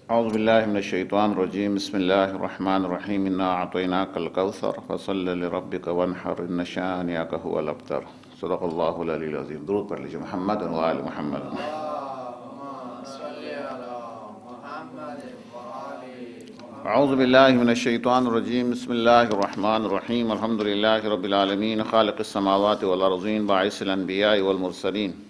اعوذ باللہ من الشیطان الرجیم بسم اللہ الرحمن الرحیم انا اعطیناک الکوثر فصل لربک وانحر ان شانئک هو الابتر صدق اللہ العلی العظیم۔ درود پڑھ لیجیے محمد و آل محمد۔ اعوذ باللہ من الشیطان الرجیم بسم اللہ الرحمن الرحیم الحمد للہ رب العالمین خالق السماوات والارضین باعث الانبیاء والمرسلین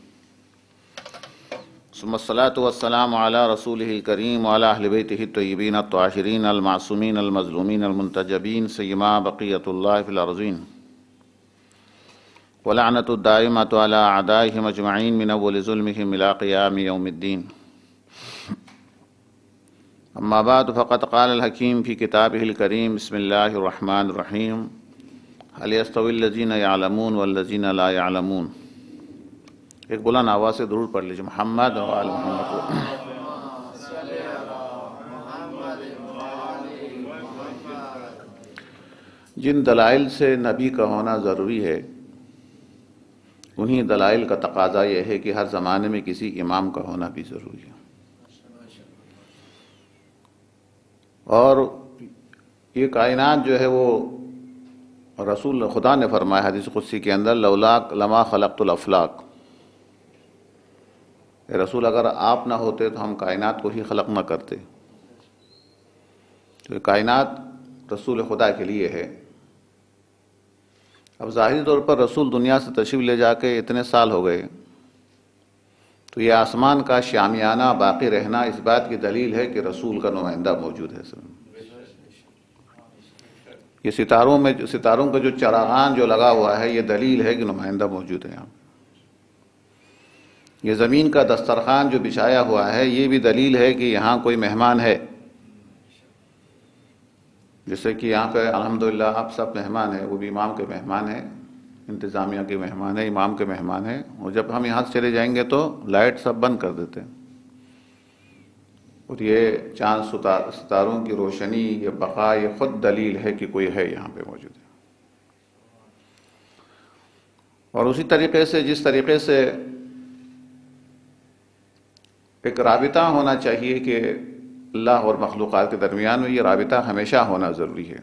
ثم الصلاة والسلام علی رسولہ الکریم وعلی اہل بیتہ الطیبین الطاہرین المعصومین المظلومین المنتجبین سیما بقیۃ اللہ فی الارضین ولعنۃ الدائمۃ علی اعدائہم اجمعین من اول ظلمہم الی قیام یوم الدین۔ اما بعد فقد قال الحکیم فی کتابہ الکریم بسم اللہ الرحمن الرحیم هل یستوی الذین یعلمون والذین لا یعلمون۔ ایک بلند آواز سے درود پڑھ لیجیے محمد و آل محمد۔ جن دلائل سے نبی کا ہونا ضروری ہے انہی دلائل کا تقاضا یہ ہے کہ ہر زمانے میں کسی امام کا ہونا بھی ضروری ہے، اور یہ کائنات جو ہے وہ رسول خدا نے فرمایا حدیث قدسی کے اندر لولاک لما خلقت الافلاک، اے رسول اگر آپ نہ ہوتے تو ہم کائنات کو ہی خلق نہ کرتے۔ تو یہ کائنات رسول خدا کے لیے ہے۔ اب ظاہری طور پر رسول دنیا سے تشریف لے جا کے اتنے سال ہو گئے، تو یہ آسمان کا شامیانہ باقی رہنا اس بات کی دلیل ہے کہ رسول کا نمائندہ موجود ہے۔ یہ ستاروں کا جو چراغان جو لگا ہوا ہے یہ دلیل ہے کہ نمائندہ موجود ہے یہاں۔ یہ زمین کا دسترخوان جو بچھایا ہوا ہے یہ بھی دلیل ہے کہ یہاں کوئی مہمان ہے، جیسے کہ یہاں پہ الحمدللہ آپ سب مہمان ہیں، وہ بھی امام کے مہمان ہیں، انتظامیہ کے مہمان ہیں، امام کے مہمان ہیں، اور جب ہم یہاں سے چلے جائیں گے تو لائٹ سب بند کر دیتے ہیں، اور یہ چاند ستاروں کی روشنی، یہ بقا، یہ خود دلیل ہے کہ کوئی ہے یہاں پہ موجود ہے۔ اور اسی طریقے سے جس طریقے سے ایک رابطہ ہونا چاہیے کہ اللہ اور مخلوقات کے درمیان میں، یہ رابطہ ہمیشہ ہونا ضروری ہے۔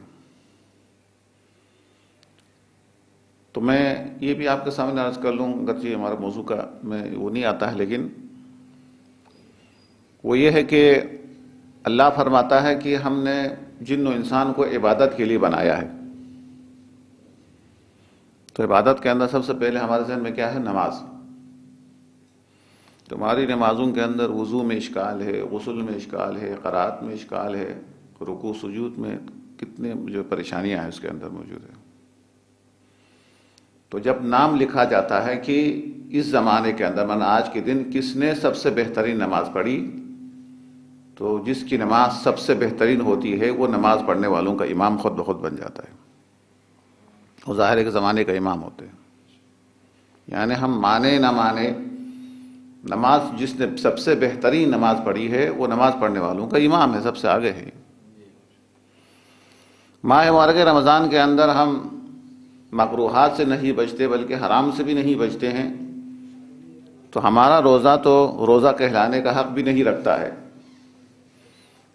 تو میں یہ بھی آپ کے سامنے عرض کر لوں، اگرچہ ہمارا موضوع کا میں وہ نہیں آتا ہے، لیکن وہ یہ ہے کہ اللہ فرماتا ہے کہ ہم نے جن و انسان کو عبادت کے لیے بنایا ہے، تو عبادت کے اندر سب سے پہلے ہمارے ذہن میں کیا ہے؟ نماز۔ تمہاری نمازوں کے اندر وضو میں اشکال ہے، غسل میں اشکال ہے، قرات میں اشکال ہے، رکوع سجود میں کتنے جو پریشانیاں ہیں اس کے اندر موجود ہیں۔ تو جب نام لکھا جاتا ہے کہ اس زمانے کے اندر آج کے دن کس نے سب سے بہترین نماز پڑھی، تو جس کی نماز سب سے بہترین ہوتی ہے وہ نماز پڑھنے والوں کا امام خود بخود بن جاتا ہے، وہ ظاہر کے زمانے کا امام ہوتے ہیں۔ یعنی ہم مانے نہ مانے، نماز جس نے سب سے بہترین نماز پڑھی ہے وہ نماز پڑھنے والوں کا امام ہے، سب سے آگے ہے۔ ماہ مبارک رمضان کے اندر ہم مکروہات سے نہیں بچتے بلکہ حرام سے بھی نہیں بچتے ہیں، تو ہمارا روزہ تو روزہ کہلانے کا حق بھی نہیں رکھتا ہے۔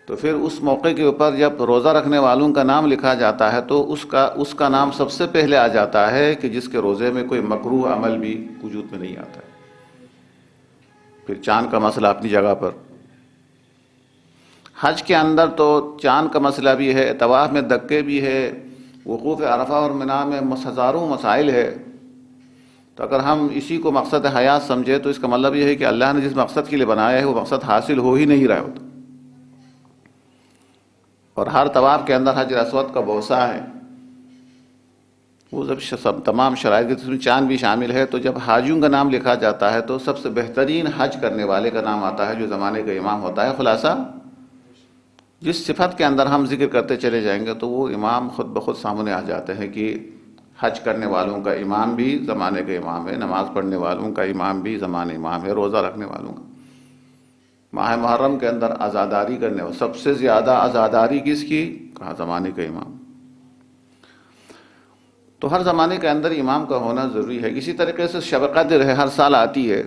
تو پھر اس موقع کے اوپر جب روزہ رکھنے والوں کا نام لکھا جاتا ہے تو اس کا نام سب سے پہلے آ جاتا ہے کہ جس کے روزے میں کوئی مکروہ عمل بھی وجود میں نہیں آتا ہے۔ پھر چاند کا مسئلہ اپنی جگہ پر، حج کے اندر تو چاند کا مسئلہ بھی ہے، طواف میں دکے بھی ہے، وقوف عرفہ اور منی میں ہزاروں مسائل ہے۔ تو اگر ہم اسی کو مقصد حیات سمجھے تو اس کا مطلب یہ ہے کہ اللہ نے جس مقصد کے لیے بنایا ہے وہ مقصد حاصل ہو ہی نہیں رہا ہوتا۔ اور ہر طواف کے اندر حجر اسود کا بوسہ ہے، وہ جب تمام شرائط کے میں چاند بھی شامل ہے، تو جب حاجیوں کا نام لکھا جاتا ہے تو سب سے بہترین حج کرنے والے کا نام آتا ہے جو زمانے کا امام ہوتا ہے۔ خلاصہ جس صفت کے اندر ہم ذکر کرتے چلے جائیں گے تو وہ امام خود بخود سامنے آ جاتے ہیں کہ حج کرنے والوں کا امام بھی زمانے کا امام ہے، نماز پڑھنے والوں کا امام بھی زمانے امام ہے، روزہ رکھنے والوں کا۔ ماہ محرم کے اندر عزاداری کرنے والوں، سب سے زیادہ عزاداری کس کی؟ کہا زمانے کا امام۔ تو ہر زمانے کے اندر امام کا ہونا ضروری ہے۔ اسی طریقے سے شب قدر ہے، ہر سال آتی ہے،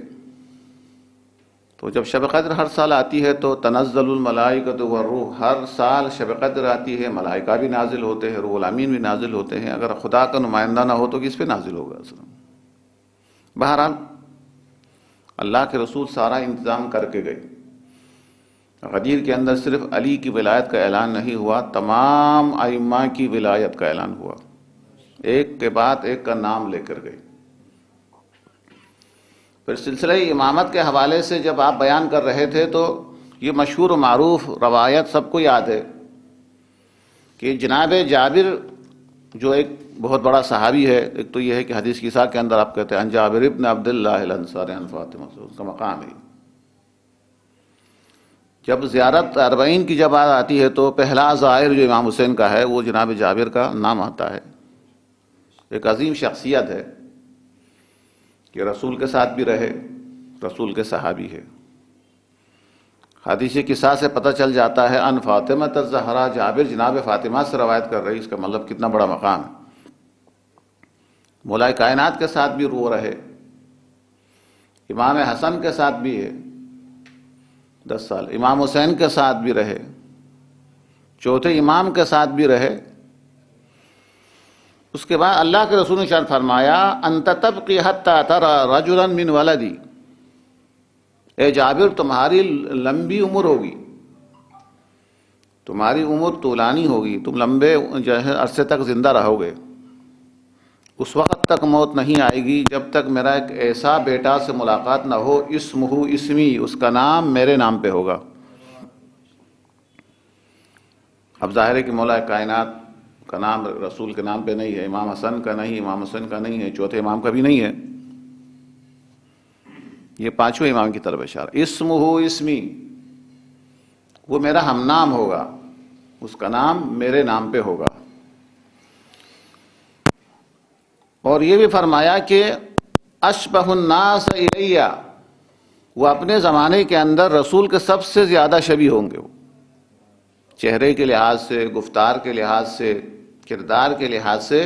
تو جب شب قدر ہر سال آتی ہے تو تنزل الملائکۃ والروح، ہر سال شب قدر آتی ہے، ملائکہ بھی نازل ہوتے ہیں، روح الامین بھی نازل ہوتے ہیں۔ اگر خدا کا نمائندہ نہ ہو تو کس پہ نازل ہوگا اصلا؟ بہرحال اللہ کے رسول سارا انتظام کر کے گئے۔ غدیر کے اندر صرف علی کی ولایت کا اعلان نہیں ہوا، تمام ائمہ کی ولایت کا اعلان ہوا، ایک کے بعد ایک کا نام لے کر گئے۔ پھر سلسلہ امامت کے حوالے سے جب آپ بیان کر رہے تھے تو یہ مشہور و معروف روایت سب کو یاد ہے کہ جناب جابر جو ایک بہت بڑا صحابی ہے، ایک تو یہ ہے کہ حدیث کی ساق کے اندر آپ کہتے ہیں ان جابر ابن عبداللہ الانصاری عن فاطمہ، اس کا مقام ہے۔ جب زیارت 40 کی جب آتی ہے تو پہلا زائر جو امام حسین کا ہے وہ جناب جابر کا نام آتا ہے۔ ایک عظیم شخصیت ہے کہ رسول کے ساتھ بھی رہے، رسول کے صحابی ہے۔ حدیث قصہ سے پتہ چل جاتا ہے ان فاطمہ الزہرا، جابر جناب فاطمہ سے روایت کر رہی، اس کا مطلب کتنا بڑا مقام ہے۔ مولا کائنات کے ساتھ بھی رو رہے، امام حسن کے ساتھ بھی ہے 10 سال، امام حسین کے ساتھ بھی رہے، چوتھے امام کے ساتھ بھی رہے۔ اس کے بعد اللہ کے رسول نے شان فرمایا انت تبقی حتی تری رجلا من ولدی، اے جابر تمہاری لمبی عمر ہوگی، تمہاری عمر طولانی ہوگی، تم لمبے جو ہے عرصے تک زندہ رہو گے، اس وقت تک موت نہیں آئے گی جب تک میرا ایک ایسا بیٹا سے ملاقات نہ ہو اسمہ اسمی، اس کا نام میرے نام پہ ہوگا۔ اب ظاہر ہے کہ مولا کائنات کا نام رسول کے نام پہ نہیں ہے، امام حسن کا نہیں، امام حسین کا نہیں ہے، چوتھے امام کا بھی نہیں ہے، یہ 5ویں امام کی طرف اشارہ۔ اسمہ اسمی، وہ میرا ہم نام ہوگا، اس کا نام میرے نام پہ ہوگا۔ اور یہ بھی فرمایا کہ اشبہ الناس الیہ، وہ اپنے زمانے کے اندر رسول کے سب سے زیادہ شبیہ ہوں گے، وہ چہرے کے لحاظ سے، گفتار کے لحاظ سے، کردار کے لحاظ سے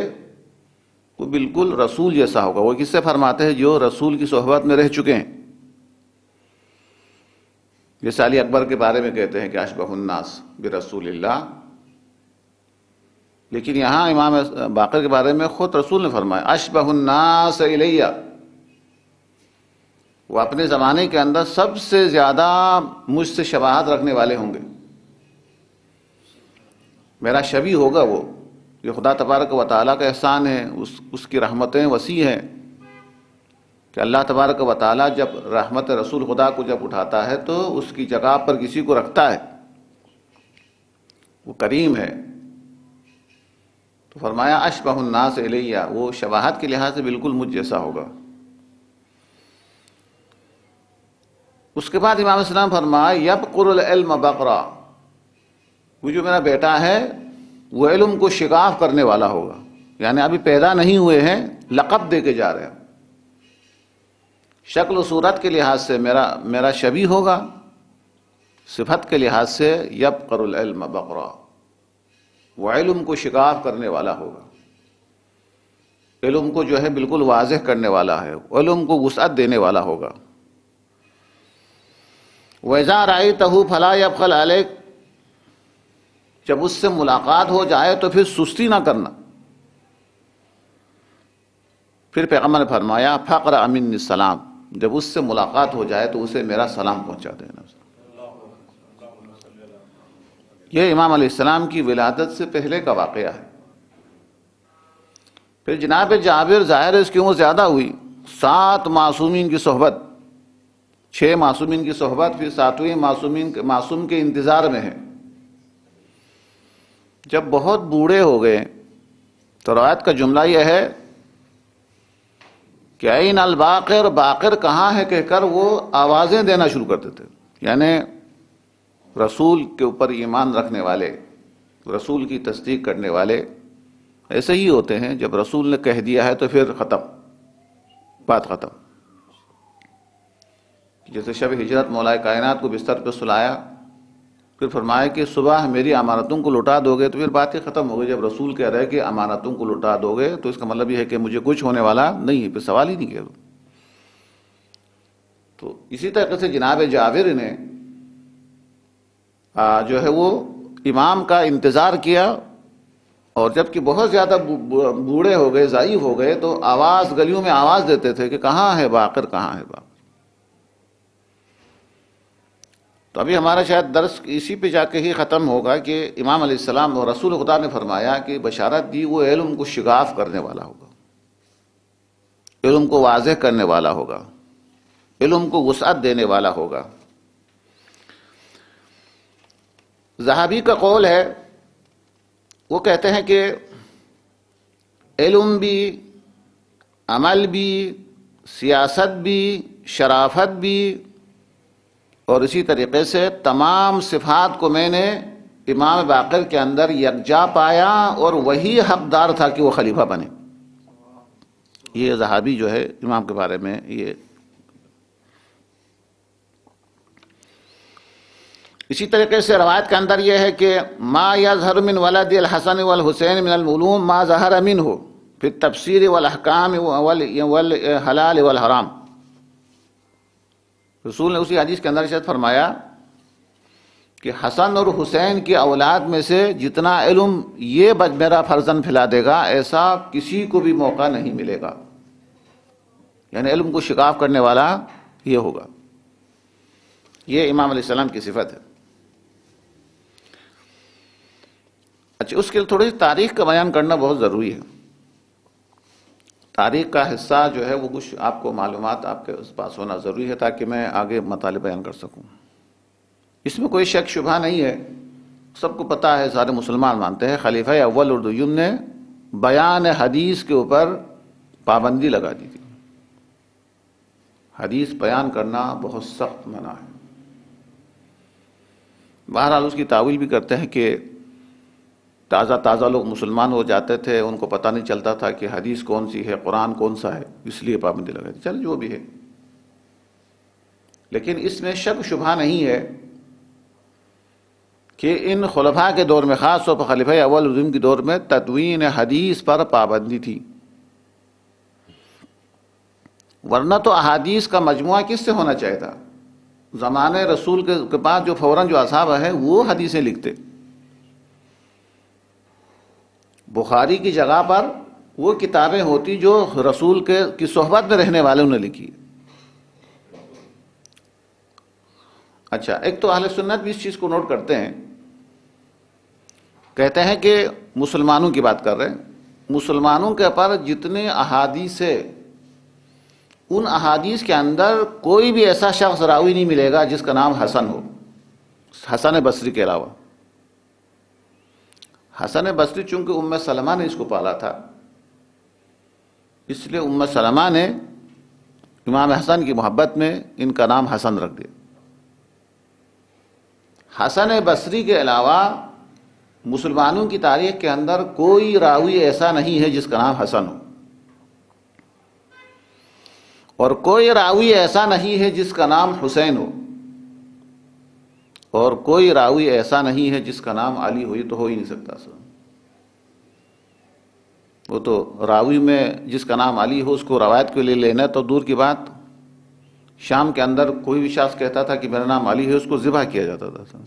وہ بالکل رسول جیسا ہوگا۔ وہ کس سے فرماتے ہیں؟ جو رسول کی صحبت میں رہ چکے ہیں۔ جیسے علی اکبر کے بارے میں کہتے ہیں کہ اشبہ الناس برسول اللہ، لیکن یہاں امام باقر کے بارے میں خود رسول نے فرمایا اشبہ الناس الیہ، وہ اپنے زمانے کے اندر سب سے زیادہ مجھ سے شباہت رکھنے والے ہوں گے، میرا شبیہ ہوگا وہ۔ یہ خدا تبارک و تعالیٰ کا احسان ہے، اس کی رحمتیں وسیع ہیں کہ اللہ تبارک و تعالیٰ جب رحمت رسول خدا کو جب اٹھاتا ہے تو اس کی جگہ پر کسی کو رکھتا ہے، وہ کریم ہے۔ تو فرمایا اشبہ الناس الیہ، وہ شباہت کے لحاظ سے بالکل مجھ جیسا ہوگا۔ اس کے بعد امام اسلام فرمایا یبقر العلم بقرا، وہ جو میرا بیٹا ہے وہ علم کو شگاف کرنے والا ہوگا، یعنی ابھی پیدا نہیں ہوئے ہیں، لقب دے کے جا رہے ہیں۔ شکل و صورت کے لحاظ سے میرا شبیہ ہوگا، صفت کے لحاظ سے یبقر العلم بقرا، وہ علم کو شگاف کرنے والا ہوگا، علم کو جو ہے بالکل واضح کرنے والا ہے، علم کو وسعت دینے والا ہوگا۔ وَإِذَا رَأَيْتَهُ فَلَا يَبْخَلْ عَلَيْكَ، جب اس سے ملاقات ہو جائے تو پھر سستی نہ کرنا۔ پھر پیغمبر نے فرمایا فَقْرَأْ مِنِّي السَّلَامَ، جب اس سے ملاقات ہو جائے تو اسے میرا سلام پہنچا دینا۔ یہ امام علیہ السلام کی ولادت سے پہلے کا واقعہ ہے۔ پھر جناب جابر ظاہر ہے اس کی عمر زیادہ ہوئی، 7 معصومین کی صحبت، 6 معصومین کی صحبت، پھر 7ویں معصوم کے انتظار میں ہے۔ جب بہت بوڑھے ہو گئے تو روایت کا جملہ یہ ہے کہ این الباقر، باقر کہاں ہے کہہ کر وہ آوازیں دینا شروع کرتے تھے، یعنی رسول کے اوپر ایمان رکھنے والے، رسول کی تصدیق کرنے والے ایسے ہی ہوتے ہیں، جب رسول نے کہہ دیا ہے تو پھر ختم، بات ختم۔ جیسے شب ہجرت مولا کائنات کو بستر پہ سلایا، پھر فرمایا کہ صبح میری امانتوں کو لوٹا دو گے، تو پھر بات ہی ختم ہو گئی۔ جب رسول کہہ رہے کہ امانتوں کو لوٹا دو گے تو اس کا مطلب یہ ہے کہ مجھے کچھ ہونے والا نہیں ہے، پھر سوال ہی نہیں کیا۔ تو اسی طریقے سے جناب جابر نے جو ہے وہ امام کا انتظار کیا، اور جب کہ بہت زیادہ بوڑھے ہو گئے، ضعیف ہو گئے، تو گلیوں میں آواز دیتے تھے کہ کہاں ہے باقر، کہاں ہے باقر۔ تو ابھی ہمارا شاید درس اسی پہ جا کے ہی ختم ہوگا کہ امام علیہ السلام اور رسول خدا نے فرمایا کہ بشارت دی، وہ علم کو شگاف کرنے والا ہوگا، علم کو واضح کرنے والا ہوگا، علم کو وسعت دینے والا ہوگا۔ ذہبی کا قول ہے، وہ کہتے ہیں کہ علم بھی، عمل بھی، سیاست بھی، شرافت بھی، اور اسی طریقے سے تمام صفات کو میں نے امام باقر کے اندر یکجا پایا، اور وہی حقدار تھا کہ وہ خلیفہ بنے۔ یہ ذہبی جو ہے امام کے بارے میں یہ۔ اسی طریقے سے روایت کے اندر یہ ہے کہ ما یظہر من ولد الحسن والحسین من العلوم ما ظہر منہ فی التفسیر والاحکام والحلال والحرام۔ رسول نے اسی حدیث کے اندر ارشاد فرمایا کہ حسن اور حسین کی اولاد میں سے جتنا علم یہ میرا فرزند پھیلا دے گا، ایسا کسی کو بھی موقع نہیں ملے گا، یعنی علم کو شگاف کرنے والا یہ ہوگا۔ یہ امام علیہ السلام کی صفت ہے۔ اچھا، اس کے لیے تھوڑی سی تاریخ کا بیان کرنا بہت ضروری ہے۔ تاریخ کا حصہ جو ہے وہ کچھ آپ کو معلومات آپ کے پاس ہونا ضروری ہے تاکہ میں آگے مطالب بیان کر سکوں۔ اس میں کوئی شک شبہ نہیں ہے، سب کو پتہ ہے، سارے مسلمان مانتے ہیں، خلیفہ اول اردویم نے بیان حدیث کے اوپر پابندی لگا دی تھی۔ حدیث بیان کرنا بہت سخت منع ہے۔ بہرحال اس کی تاویل بھی کرتے ہیں کہ تازہ لوگ مسلمان ہو جاتے تھے، ان کو پتہ نہیں چلتا تھا کہ حدیث کون سی ہے، قرآن کون سا ہے، اس لیے پابندی لگائی تھی۔ چل جو بھی ہے، لیکن اس میں شک شبہ نہیں ہے کہ ان خلفاء کے دور میں، خاص طور پر خلیفہ اول اردویم کے دور میں، تدوین حدیث پر پابندی تھی، ورنہ تو احادیث کا مجموعہ کس سے ہونا چاہیے تھا؟ زمانے رسول کے بعد جو فوراً جو اصحاب ہیں وہ حدیثیں لکھتے، بخاری کی جگہ پر وہ کتابیں ہوتی جو رسول کی صحبت میں رہنے والوں نے لکھی۔ اچھا، ایک تو اہل سنت بھی اس چیز کو نوٹ کرتے ہیں، کہتے ہیں کہ مسلمانوں کی بات کر رہے ہیں، مسلمانوں کے پر جتنے احادیث ہے، ان احادیث کے اندر کوئی بھی ایسا شخص راوی نہیں ملے گا جس کا نام حسن ہو، حسن بصری کے علاوہ۔ حسن بصری چونکہ ام سلمہ نے اس کو پالا تھا، اس لیے ام سلمہ نے امام حسن کی محبت میں ان کا نام حسن رکھ دیا۔ حسن بصری کے علاوہ مسلمانوں کی تاریخ کے اندر کوئی راوی ایسا نہیں ہے جس کا نام حسن ہو، اور کوئی راوی ایسا نہیں ہے جس کا نام حسین ہو، اور کوئی راوی ایسا نہیں ہے جس کا نام علی ہو، یہ تو ہو ہی نہیں سکتا سر۔ وہ تو راوی میں جس کا نام علی ہو اس کو روایت کے لیے لینا تو دور کی بات۔ شام کے اندر کوئی بھی شخص کہتا تھا کہ میرا نام علی ہے، اس کو ذبح کیا جاتا تھا سر۔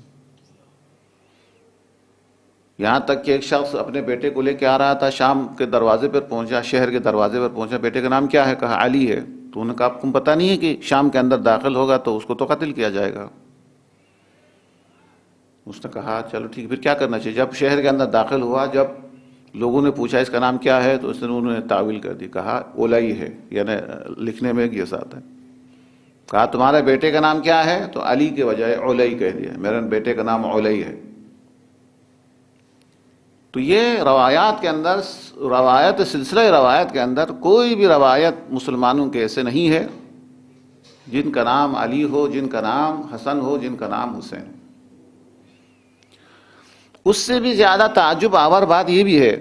یہاں تک کہ ایک شخص اپنے بیٹے کو لے کے آ رہا تھا، شام کے دروازے پر پہنچا، شہر کے دروازے پر پہنچا، بیٹے کا نام کیا ہے؟ کہا علی ہے۔ تو انہوں نے کہا آپ کو پتہ نہیں ہے کہ شام کے اندر داخل ہوگا تو اس کو تو قتل کیا جائے گا؟ اس نے کہا چلو ٹھیک، پھر کیا کرنا چاہیے؟ جب شہر کے اندر داخل ہوا، جب لوگوں نے پوچھا اس کا نام کیا ہے تو انہوں نے تعویل کر دی، کہا اولائی ہے، یعنی لکھنے میں یہ ساتھ ہے۔ کہا تمہارے بیٹے کا نام کیا ہے؟ تو علی کے بجائے اولائی کہہ دیا، میرے بیٹے کا نام اولائی ہے۔ تو یہ روایات کے اندر، سلسلہ روایت کے اندر کوئی بھی روایت مسلمانوں کے ایسے نہیں ہے جن کا نام علی ہو، جن کا نام حسن ہو، جن کا نام حسین ہو۔ اس سے بھی زیادہ تعجب آور بات یہ بھی ہے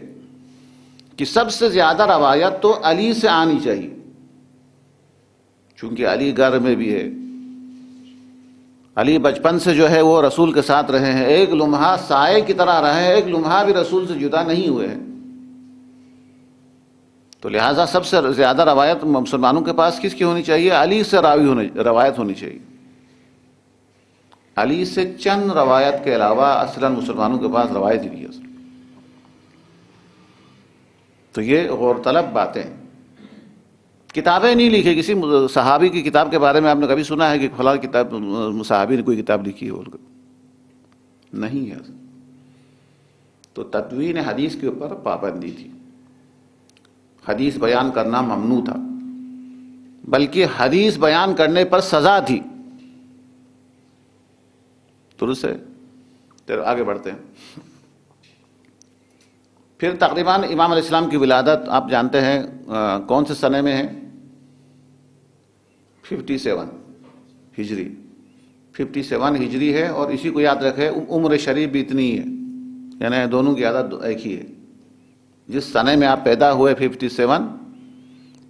کہ سب سے زیادہ روایت تو علی سے آنی چاہیے، چونکہ علی گھر میں بھی ہے، علی بچپن سے جو ہے وہ رسول کے ساتھ رہے ہیں، ایک لمحہ سائے کی طرح رہے ہیں، ایک لمحہ بھی رسول سے جدا نہیں ہوئے ہیں۔ تو لہٰذا سب سے زیادہ روایت مسلمانوں کے پاس کس کی ہونی چاہیے؟ علی سے روایت ہونی چاہیے. علی سے چند روایت کے علاوہ اصلاً مسلمانوں کے پاس روایت ہی نہیں ہے. تو یہ غور طلب باتیں. کتابیں نہیں لکھی. کسی صحابی کی کتاب کے بارے میں آپ نے کبھی سنا ہے کہ فلاں کتاب صحابی نے کوئی کتاب لکھی ہے؟ نہیں ہے. تو تدوین حدیث کے اوپر پابندی تھی. حدیث بیان کرنا ممنوع تھا، بلکہ حدیث بیان کرنے پر سزا تھی. درست ہے؟ پھر آگے بڑھتے ہیں. پھر تقریباً امام علیہ السلام کی ولادت آپ جانتے ہیں کون سے سنے میں ہے؟ 57 ہجری. 57 ہجری ہے، اور اسی کو یاد رکھے عمر شریف بھی اتنی ہی ہے، یعنی دونوں کی عادت ایک ہی ہے. جس سنے میں آپ پیدا ہوئے 57،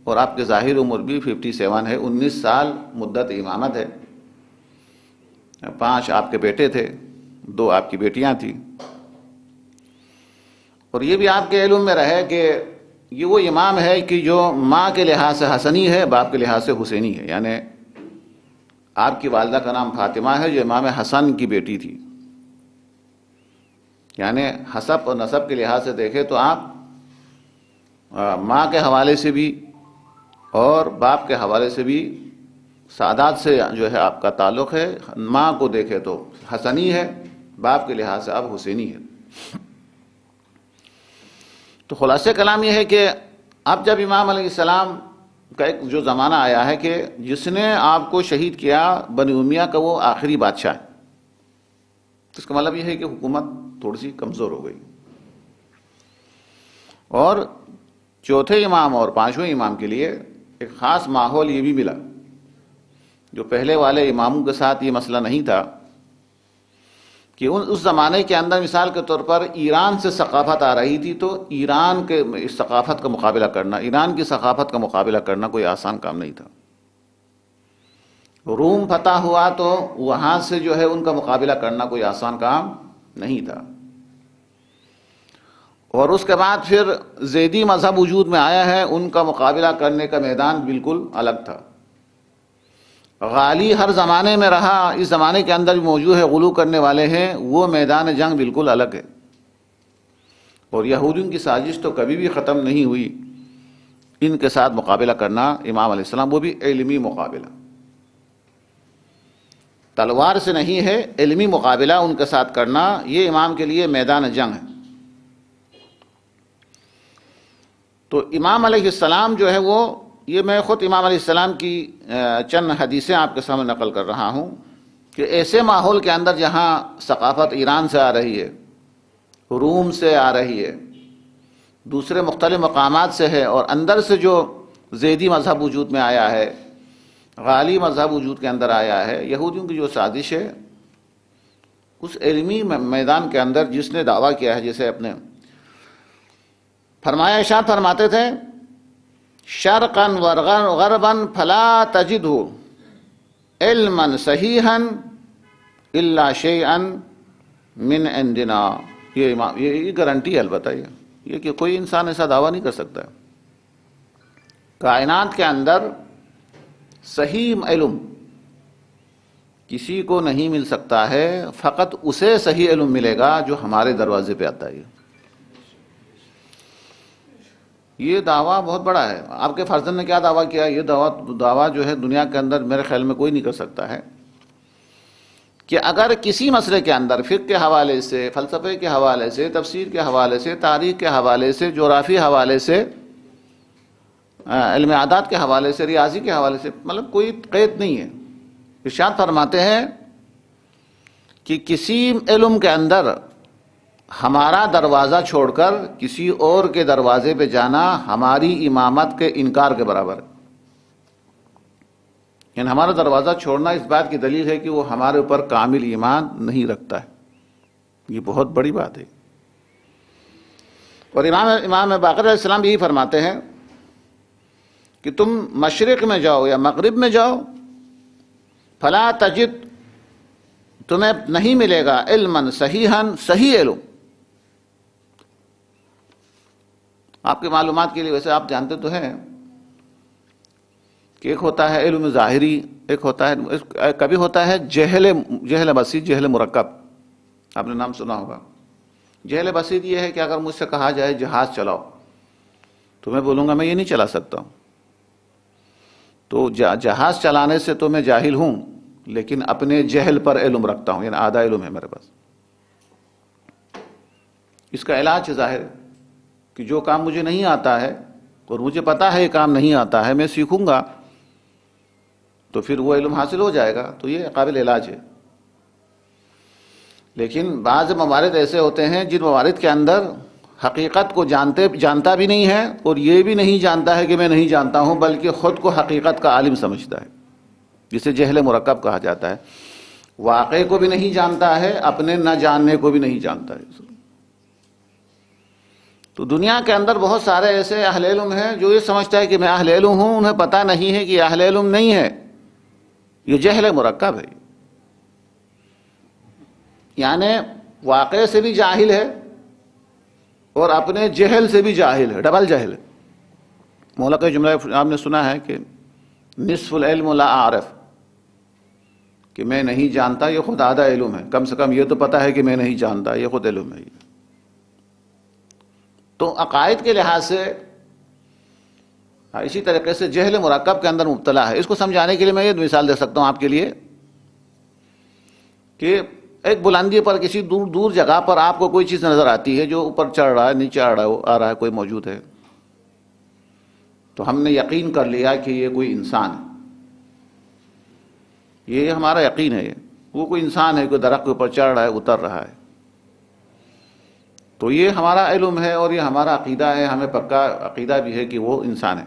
اور آپ کے ظاہر عمر بھی 57 ہے. 19 سال مدت امامت ہے. 5 آپ کے بیٹے تھے، 2 آپ کی بیٹیاں تھیں. اور یہ بھی آپ کے علم میں رہے کہ یہ وہ امام ہے کہ جو ماں کے لحاظ سے حسنی ہے، باپ کے لحاظ سے حسینی ہے. یعنی آپ کی والدہ کا نام فاطمہ ہے، جو امام حسن کی بیٹی تھی. یعنی حسب اور نسب کے لحاظ سے دیکھیں تو آپ ماں کے حوالے سے بھی اور باپ کے حوالے سے بھی سعادات سے جو ہے آپ کا تعلق ہے. ماں کو دیکھیں تو حسنی ہے، باپ کے لحاظ سے آپ حسینی ہے. تو خلاصہ کلام یہ ہے کہ اب جب امام علیہ السلام کا ایک جو زمانہ آیا ہے کہ جس نے آپ کو شہید کیا بنی امیہ کا وہ آخری بادشاہ ہے، اس کا مطلب یہ ہے کہ حکومت تھوڑی سی کمزور ہو گئی. اور چوتھے امام اور 5ویں امام کے لیے ایک خاص ماحول یہ بھی ملا، جو پہلے والے اماموں کے ساتھ یہ مسئلہ نہیں تھا کہ اس زمانے کے اندر مثال کے طور پر ایران سے ثقافت آ رہی تھی، تو ایران کے اس ثقافت کا مقابلہ کرنا، ایران کی ثقافت کا مقابلہ کرنا کوئی آسان کام نہیں تھا. روم فتح ہوا تو وہاں سے جو ہے ان کا مقابلہ کرنا کوئی آسان کام نہیں تھا. اور اس کے بعد پھر زیدی مذہب وجود میں آیا ہے، ان کا مقابلہ کرنے کا میدان بالکل الگ تھا. غالی ہر زمانے میں رہا، اس زمانے کے اندر بھی موجود ہے، غلو کرنے والے ہیں، وہ میدان جنگ بالکل الگ ہے. اور یہودیوں کی سازش تو کبھی بھی ختم نہیں ہوئی. ان کے ساتھ مقابلہ کرنا امام علیہ السلام، وہ بھی علمی مقابلہ، تلوار سے نہیں ہے، علمی مقابلہ ان کے ساتھ کرنا، یہ امام کے لیے میدان جنگ ہے. تو امام علیہ السلام جو ہے وہ، یہ میں خود امام علیہ السلام کی چند حدیثیں آپ کے سامنے نقل کر رہا ہوں کہ ایسے ماحول کے اندر جہاں ثقافت ایران سے آ رہی ہے، روم سے آ رہی ہے، دوسرے مختلف مقامات سے ہے، اور اندر سے جو زیدی مذہب وجود میں آیا ہے، غالی مذہب وجود کے اندر آیا ہے، یہودیوں کی جو سازش ہے، اس علمی میدان کے اندر جس نے دعویٰ کیا ہے، جیسے اپنے فرمایا، ارشاد فرماتے تھے شرقا وغربا فلا تجدہ علما صحیحا الا شیئا من عندنا. یہ گارنٹی ہے البتہ یہ کہ کوئی انسان ایسا دعویٰ نہیں کر سکتا. کائنات کے اندر صحیح علم کسی کو نہیں مل سکتا ہے، فقط اسے صحیح علم ملے گا جو ہمارے دروازے پہ آتا ہے. یہ دعویٰ بہت بڑا ہے. آپ کے فرزند نے کیا دعویٰ کیا؟ یہ دعویٰ جو ہے دنیا کے اندر میرے خیال میں کوئی نہیں کر سکتا ہے کہ اگر کسی مسئلے کے اندر فقہ کے حوالے سے، فلسفے کے حوالے سے، تفسیر کے حوالے سے، تاریخ کے حوالے سے، جغرافی حوالے سے، علم عادات کے حوالے سے، ریاضی کے حوالے سے، مطلب کوئی قید نہیں ہے. ارشاد فرماتے ہیں کہ کسی علم کے اندر ہمارا دروازہ چھوڑ کر کسی اور کے دروازے پہ جانا ہماری امامت کے انکار کے برابر ہے. یعنی ہمارا دروازہ چھوڑنا اس بات کی دلیل ہے کہ وہ ہمارے اوپر کامل ایمان نہیں رکھتا ہے. یہ بہت بڑی بات ہے. اور امام باقر علیہ السلام یہی فرماتے ہیں کہ تم مشرق میں جاؤ یا مغرب میں جاؤ، فلا تجد، تمہیں نہیں ملے گا علما صحیحا، صحیح علم، آپ کی معلومات کے لیے ویسے آپ جانتے تو ہیں کہ ایک ہوتا ہے علم ظاہری، ایک ہوتا ہے کبھی ہوتا ہے جہل بسیط، جہل مرکب. آپ نے نام سنا ہوگا. جہل بسیط یہ ہے کہ اگر مجھ سے کہا جائے جہاز چلاؤ تو میں بولوں گا میں یہ نہیں چلا سکتا ہوں. تو جہاز چلانے سے تو میں جاہل ہوں، لیکن اپنے جہل پر علم رکھتا ہوں، یعنی آدھا علم ہے میرے پاس. اس کا علاج ظاہر ہے کہ جو کام مجھے نہیں آتا ہے اور مجھے پتا ہے یہ کام نہیں آتا ہے، میں سیکھوں گا تو پھر وہ علم حاصل ہو جائے گا. تو یہ قابل علاج ہے. لیکن بعض موارد ایسے ہوتے ہیں جن موارد کے اندر حقیقت کو جانتا بھی نہیں ہے اور یہ بھی نہیں جانتا ہے کہ میں نہیں جانتا ہوں، بلکہ خود کو حقیقت کا عالم سمجھتا ہے، جسے جہل مرکب کہا جاتا ہے. واقعے کو بھی نہیں جانتا ہے، اپنے نہ جاننے کو بھی نہیں جانتا ہے. تو دنیا کے اندر بہت سارے ایسے اہل علم ہیں جو یہ سمجھتا ہے کہ میں اہل علم ہوں، انہیں پتہ نہیں ہے کہ یہ اہل علم نہیں ہے، یہ جہل مرکب ہے. یعنی واقعے سے بھی جاہل ہے اور اپنے جہل سے بھی جاہل ہے، ڈبل جہل ہے. مولا کا جملہ آپ نے سنا ہے کہ نصف العلم لا اعرف، کہ میں نہیں جانتا یہ خود آدھا علم ہے. کم سے کم یہ تو پتہ ہے کہ میں نہیں جانتا، یہ خود علم ہے. تو عقائد کے لحاظ سے اسی طریقے سے جہل مرکب کے اندر مبتلا ہے. اس کو سمجھانے کے لیے میں یہ مثال دے سکتا ہوں آپ کے لیے کہ ایک بلندی پر کسی دور دور جگہ پر آپ کو کوئی چیز نظر آتی ہے جو اوپر چڑھ رہا ہے، نیچے آ رہا ہے، کوئی موجود ہے. تو ہم نے یقین کر لیا کہ یہ کوئی انسان ہے. یہ ہمارا یقین ہے، وہ کوئی انسان ہے، کوئی درخت کے اوپر چڑھ رہا ہے، اتر رہا ہے. تو یہ ہمارا علم ہے اور یہ ہمارا عقیدہ ہے. ہمیں پکا عقیدہ بھی ہے کہ وہ انسان ہے.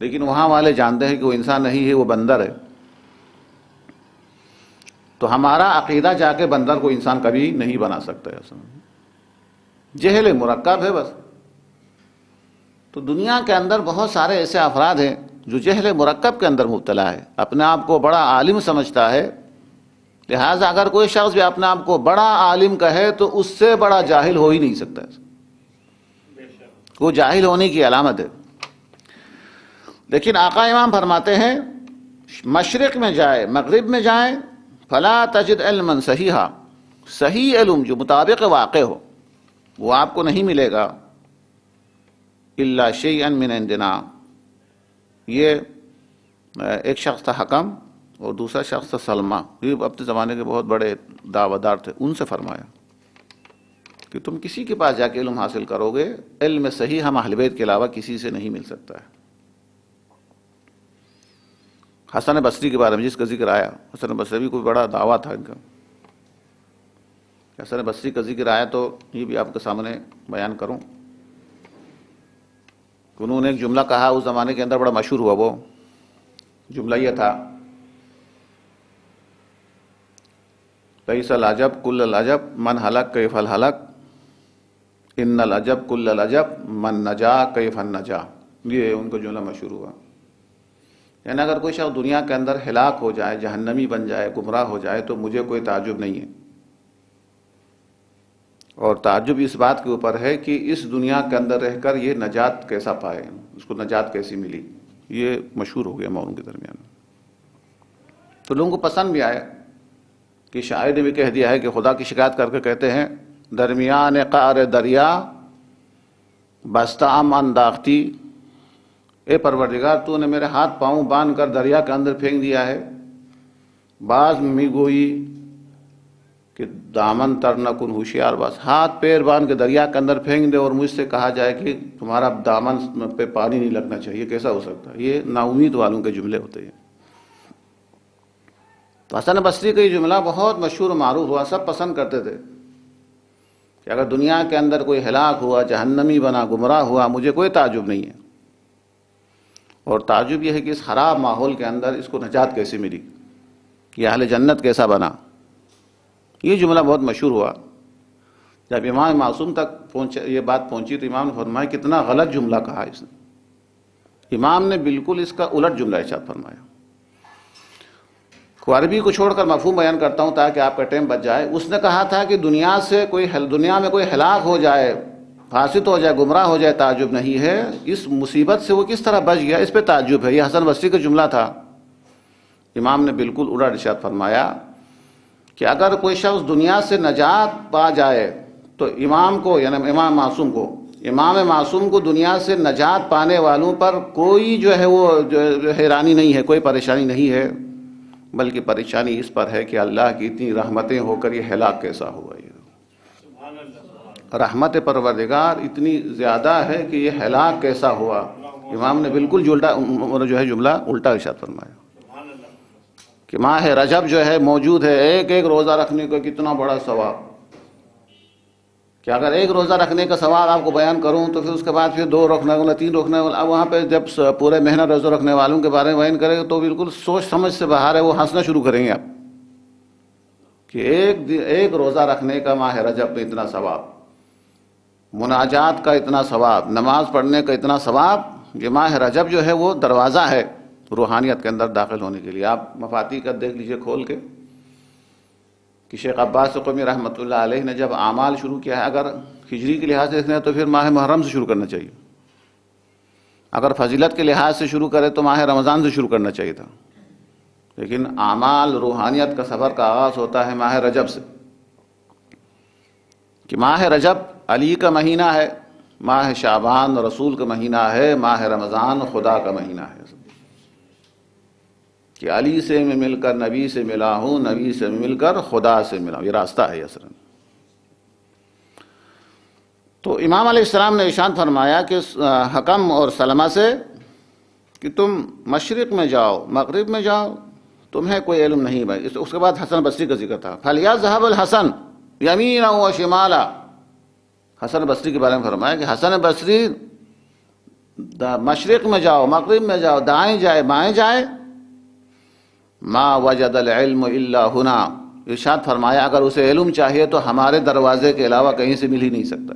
لیکن وہاں والے جانتے ہیں کہ وہ انسان نہیں ہے، وہ بندر ہے. تو ہمارا عقیدہ جا کے بندر کو انسان کبھی نہیں بنا سکتا ہے. جہل مرکب ہے بس. تو دنیا کے اندر بہت سارے ایسے افراد ہیں جو جہل مرکب کے اندر مبتلا ہے، اپنے آپ کو بڑا عالم سمجھتا ہے. لہٰذا اگر کوئی شخص بھی اپنے آپ کو بڑا عالم کہے تو اس سے بڑا جاہل ہو ہی نہیں سکتا. وہ جاہل ہونے کی علامت ہے. لیکن آقا امام فرماتے ہیں مشرق میں جائے، مغرب میں جائیں، فلا تجد علما صحیحا، صحیح علم جو مطابق واقع ہو وہ آپ کو نہیں ملے گا. الا شیئا من عندنا. یہ ایک شخص تھا حکم اور دوسرا شخص تھا سلمہ. یہ اپنے زمانے کے بہت بڑے دعویدار تھے. ان سے فرمایا کہ تم کسی کے پاس جا کے علم حاصل کرو گے، علم صحیح ہم اہل بیت کے علاوہ کسی سے نہیں مل سکتا ہے. حسن بصری کے بارے میں جس کا ذکر آیا، حسن بصری بھی کوئی بڑا دعویٰ تھا ان کا. حسن بصری کا ذکر آیا تو یہ بھی آپ کے سامنے بیان کروں. انہوں نے ایک جملہ کہا اس زمانے کے اندر بڑا مشہور ہوا. وہ جملہ یہ تھا لیس العجب کل العجب من ہلک کیف الہلک ان العجب کل العجب من نجا کیف النجا. یہ ان کا جملہ مشہور ہوا. یعنی اگر کوئی شخص دنیا کے اندر ہلاک ہو جائے، جہنمی بن جائے، گمراہ ہو جائے تو مجھے کوئی تعجب نہیں ہے. اور تعجب اس بات کے اوپر ہے کہ اس دنیا کے اندر رہ کر یہ نجات کیسا پائے، اس کو نجات کیسی ملی. یہ مشہور ہو گیا مولوں کے درمیان. تو لوگوں کو پسند بھی آیا کہ شاعر نے بھی کہہ دیا ہے کہ خدا کی شکایت کر کے کہتے ہیں درمیان قعر دریا بستہ ام انداختی. اے پروردگار تو نے میرے ہاتھ پاؤں باندھ کر دریا کے اندر پھینک دیا ہے. بعض می گوئی کہ دامن تر نہ کن ہوشیار، بس ہاتھ پیر باندھ کے دریا کے اندر پھینک دے اور مجھ سے کہا جائے کہ تمہارا دامن پہ پانی نہیں لگنا چاہیے. کیسا ہو سکتا ہے؟ یہ نا امید والوں کے جملے ہوتے ہیں. تو حسن بصری کا یہ جملہ بہت مشہور و معروف ہوا. سب پسند کرتے تھے کہ اگر دنیا کے اندر کوئی ہلاک ہوا، جہنمی بنا، گمراہ ہوا، مجھے کوئی تعجب نہیں ہے. اور تعجب یہ ہے کہ اس خراب ماحول کے اندر اس کو نجات کیسے ملی، یہ اہل جنت کیسا بنا. یہ جملہ بہت مشہور ہوا. جب امام معصوم تک یہ بات پہنچی تو امام نے فرمایا کتنا غلط جملہ کہا اس نے. امام نے بالکل اس کا الٹ جملہ ارشاد فرمایا. عربی کو چھوڑ کر مفہوم بیان کرتا ہوں تاکہ آپ کا ٹائم بچ جائے. اس نے کہا تھا کہ دنیا میں کوئی ہلاک ہو جائے، فاسد ہو جائے، گمراہ ہو جائے، تعجب نہیں ہے. اس مصیبت سے وہ کس طرح بچ گیا، اس پہ تعجب ہے. یہ حسن بصری کا جملہ تھا. امام نے بالکل الٹ ارشاد فرمایا کہ اگر کوئی شخص دنیا سے نجات پا جائے تو امام کو، یعنی امام معصوم کو دنیا سے نجات پانے والوں پر کوئی جو ہے وہ جو حیرانی نہیں ہے، کوئی پریشانی نہیں ہے، بلکہ پریشانی اس پر ہے کہ اللہ کی اتنی رحمتیں ہو کر یہ ہلاک کیسا ہوا. یہ رحمت پروردگار اتنی زیادہ ہے کہ یہ ہلاک کیسا ہوا. امام نے بالکل جو ہے جملہ الٹا ارشاد فرمایا کہ ماہ رجب جو ہے موجود ہے، ایک ایک روزہ رکھنے کا کتنا بڑا ثواب، کہ اگر ایک روزہ رکھنے کا ثواب آپ کو بیان کروں تو پھر اس کے بعد پھر 2 رکھنے والا، 3 رکھنے والا، اب وہاں پہ جب پورے مہینہ روزہ رکھنے والوں کے بارے میں بیان کرے تو بالکل سوچ سمجھ سے باہر ہے. وہ ہنسنا شروع کریں گے آپ کہ ایک روزہ رکھنے کا ماہ رجب میں اتنا ثواب، مناجات کا اتنا ثواب، نماز پڑھنے کا اتنا ثواب. یہ ماہ رجب جو ہے وہ دروازہ ہے روحانیت کے اندر داخل ہونے کے لیے. آپ مفاتیح کا دیکھ لیجئے کھول کے کہ شیخ عباس قمی رحمۃ اللہ علیہ نے جب اعمال شروع کیا ہے، اگر ہجری کے لحاظ سے دیکھنا ہے تو پھر ماہ محرم سے شروع کرنا چاہیے، اگر فضیلت کے لحاظ سے شروع کرے تو ماہ رمضان سے شروع کرنا چاہیے تھا. لیکن اعمال روحانیت کا سفر کا آغاز ہوتا ہے ماہ رجب سے، کہ ماہ رجب علی کا مہینہ ہے، ماہ شعبان رسول کا مہینہ ہے، ماہ رمضان خدا کا مہینہ ہے. کہ علی سے میں مل کر نبی سے ملا ہوں، نبی سے مل کر خدا سے ملا ہوں. یہ راستہ ہے اصلاً. تو امام علیہ السلام نے ارشاد فرمایا کہ حکم اور سلمہ سے کہ تم مشرق میں جاؤ، مغرب میں جاؤ، تمہیں کوئی علم نہیں بھائی. اس کے بعد حسن بصری کا ذکر تھا. فَلْيَذْهَبْ الْحَسَنُ يَمِينًا وَشِمَالًا. حسن بصری کے بارے میں فرمایا کہ حسن بصری مشرق میں جاؤ، مغرب میں جاؤ، دائیں جائے بائیں جائے، ما وجد العلم الا ہنا. ارشاد فرمایا اگر اسے علم چاہیے تو ہمارے دروازے کے علاوہ کہیں سے مل ہی نہیں سکتا.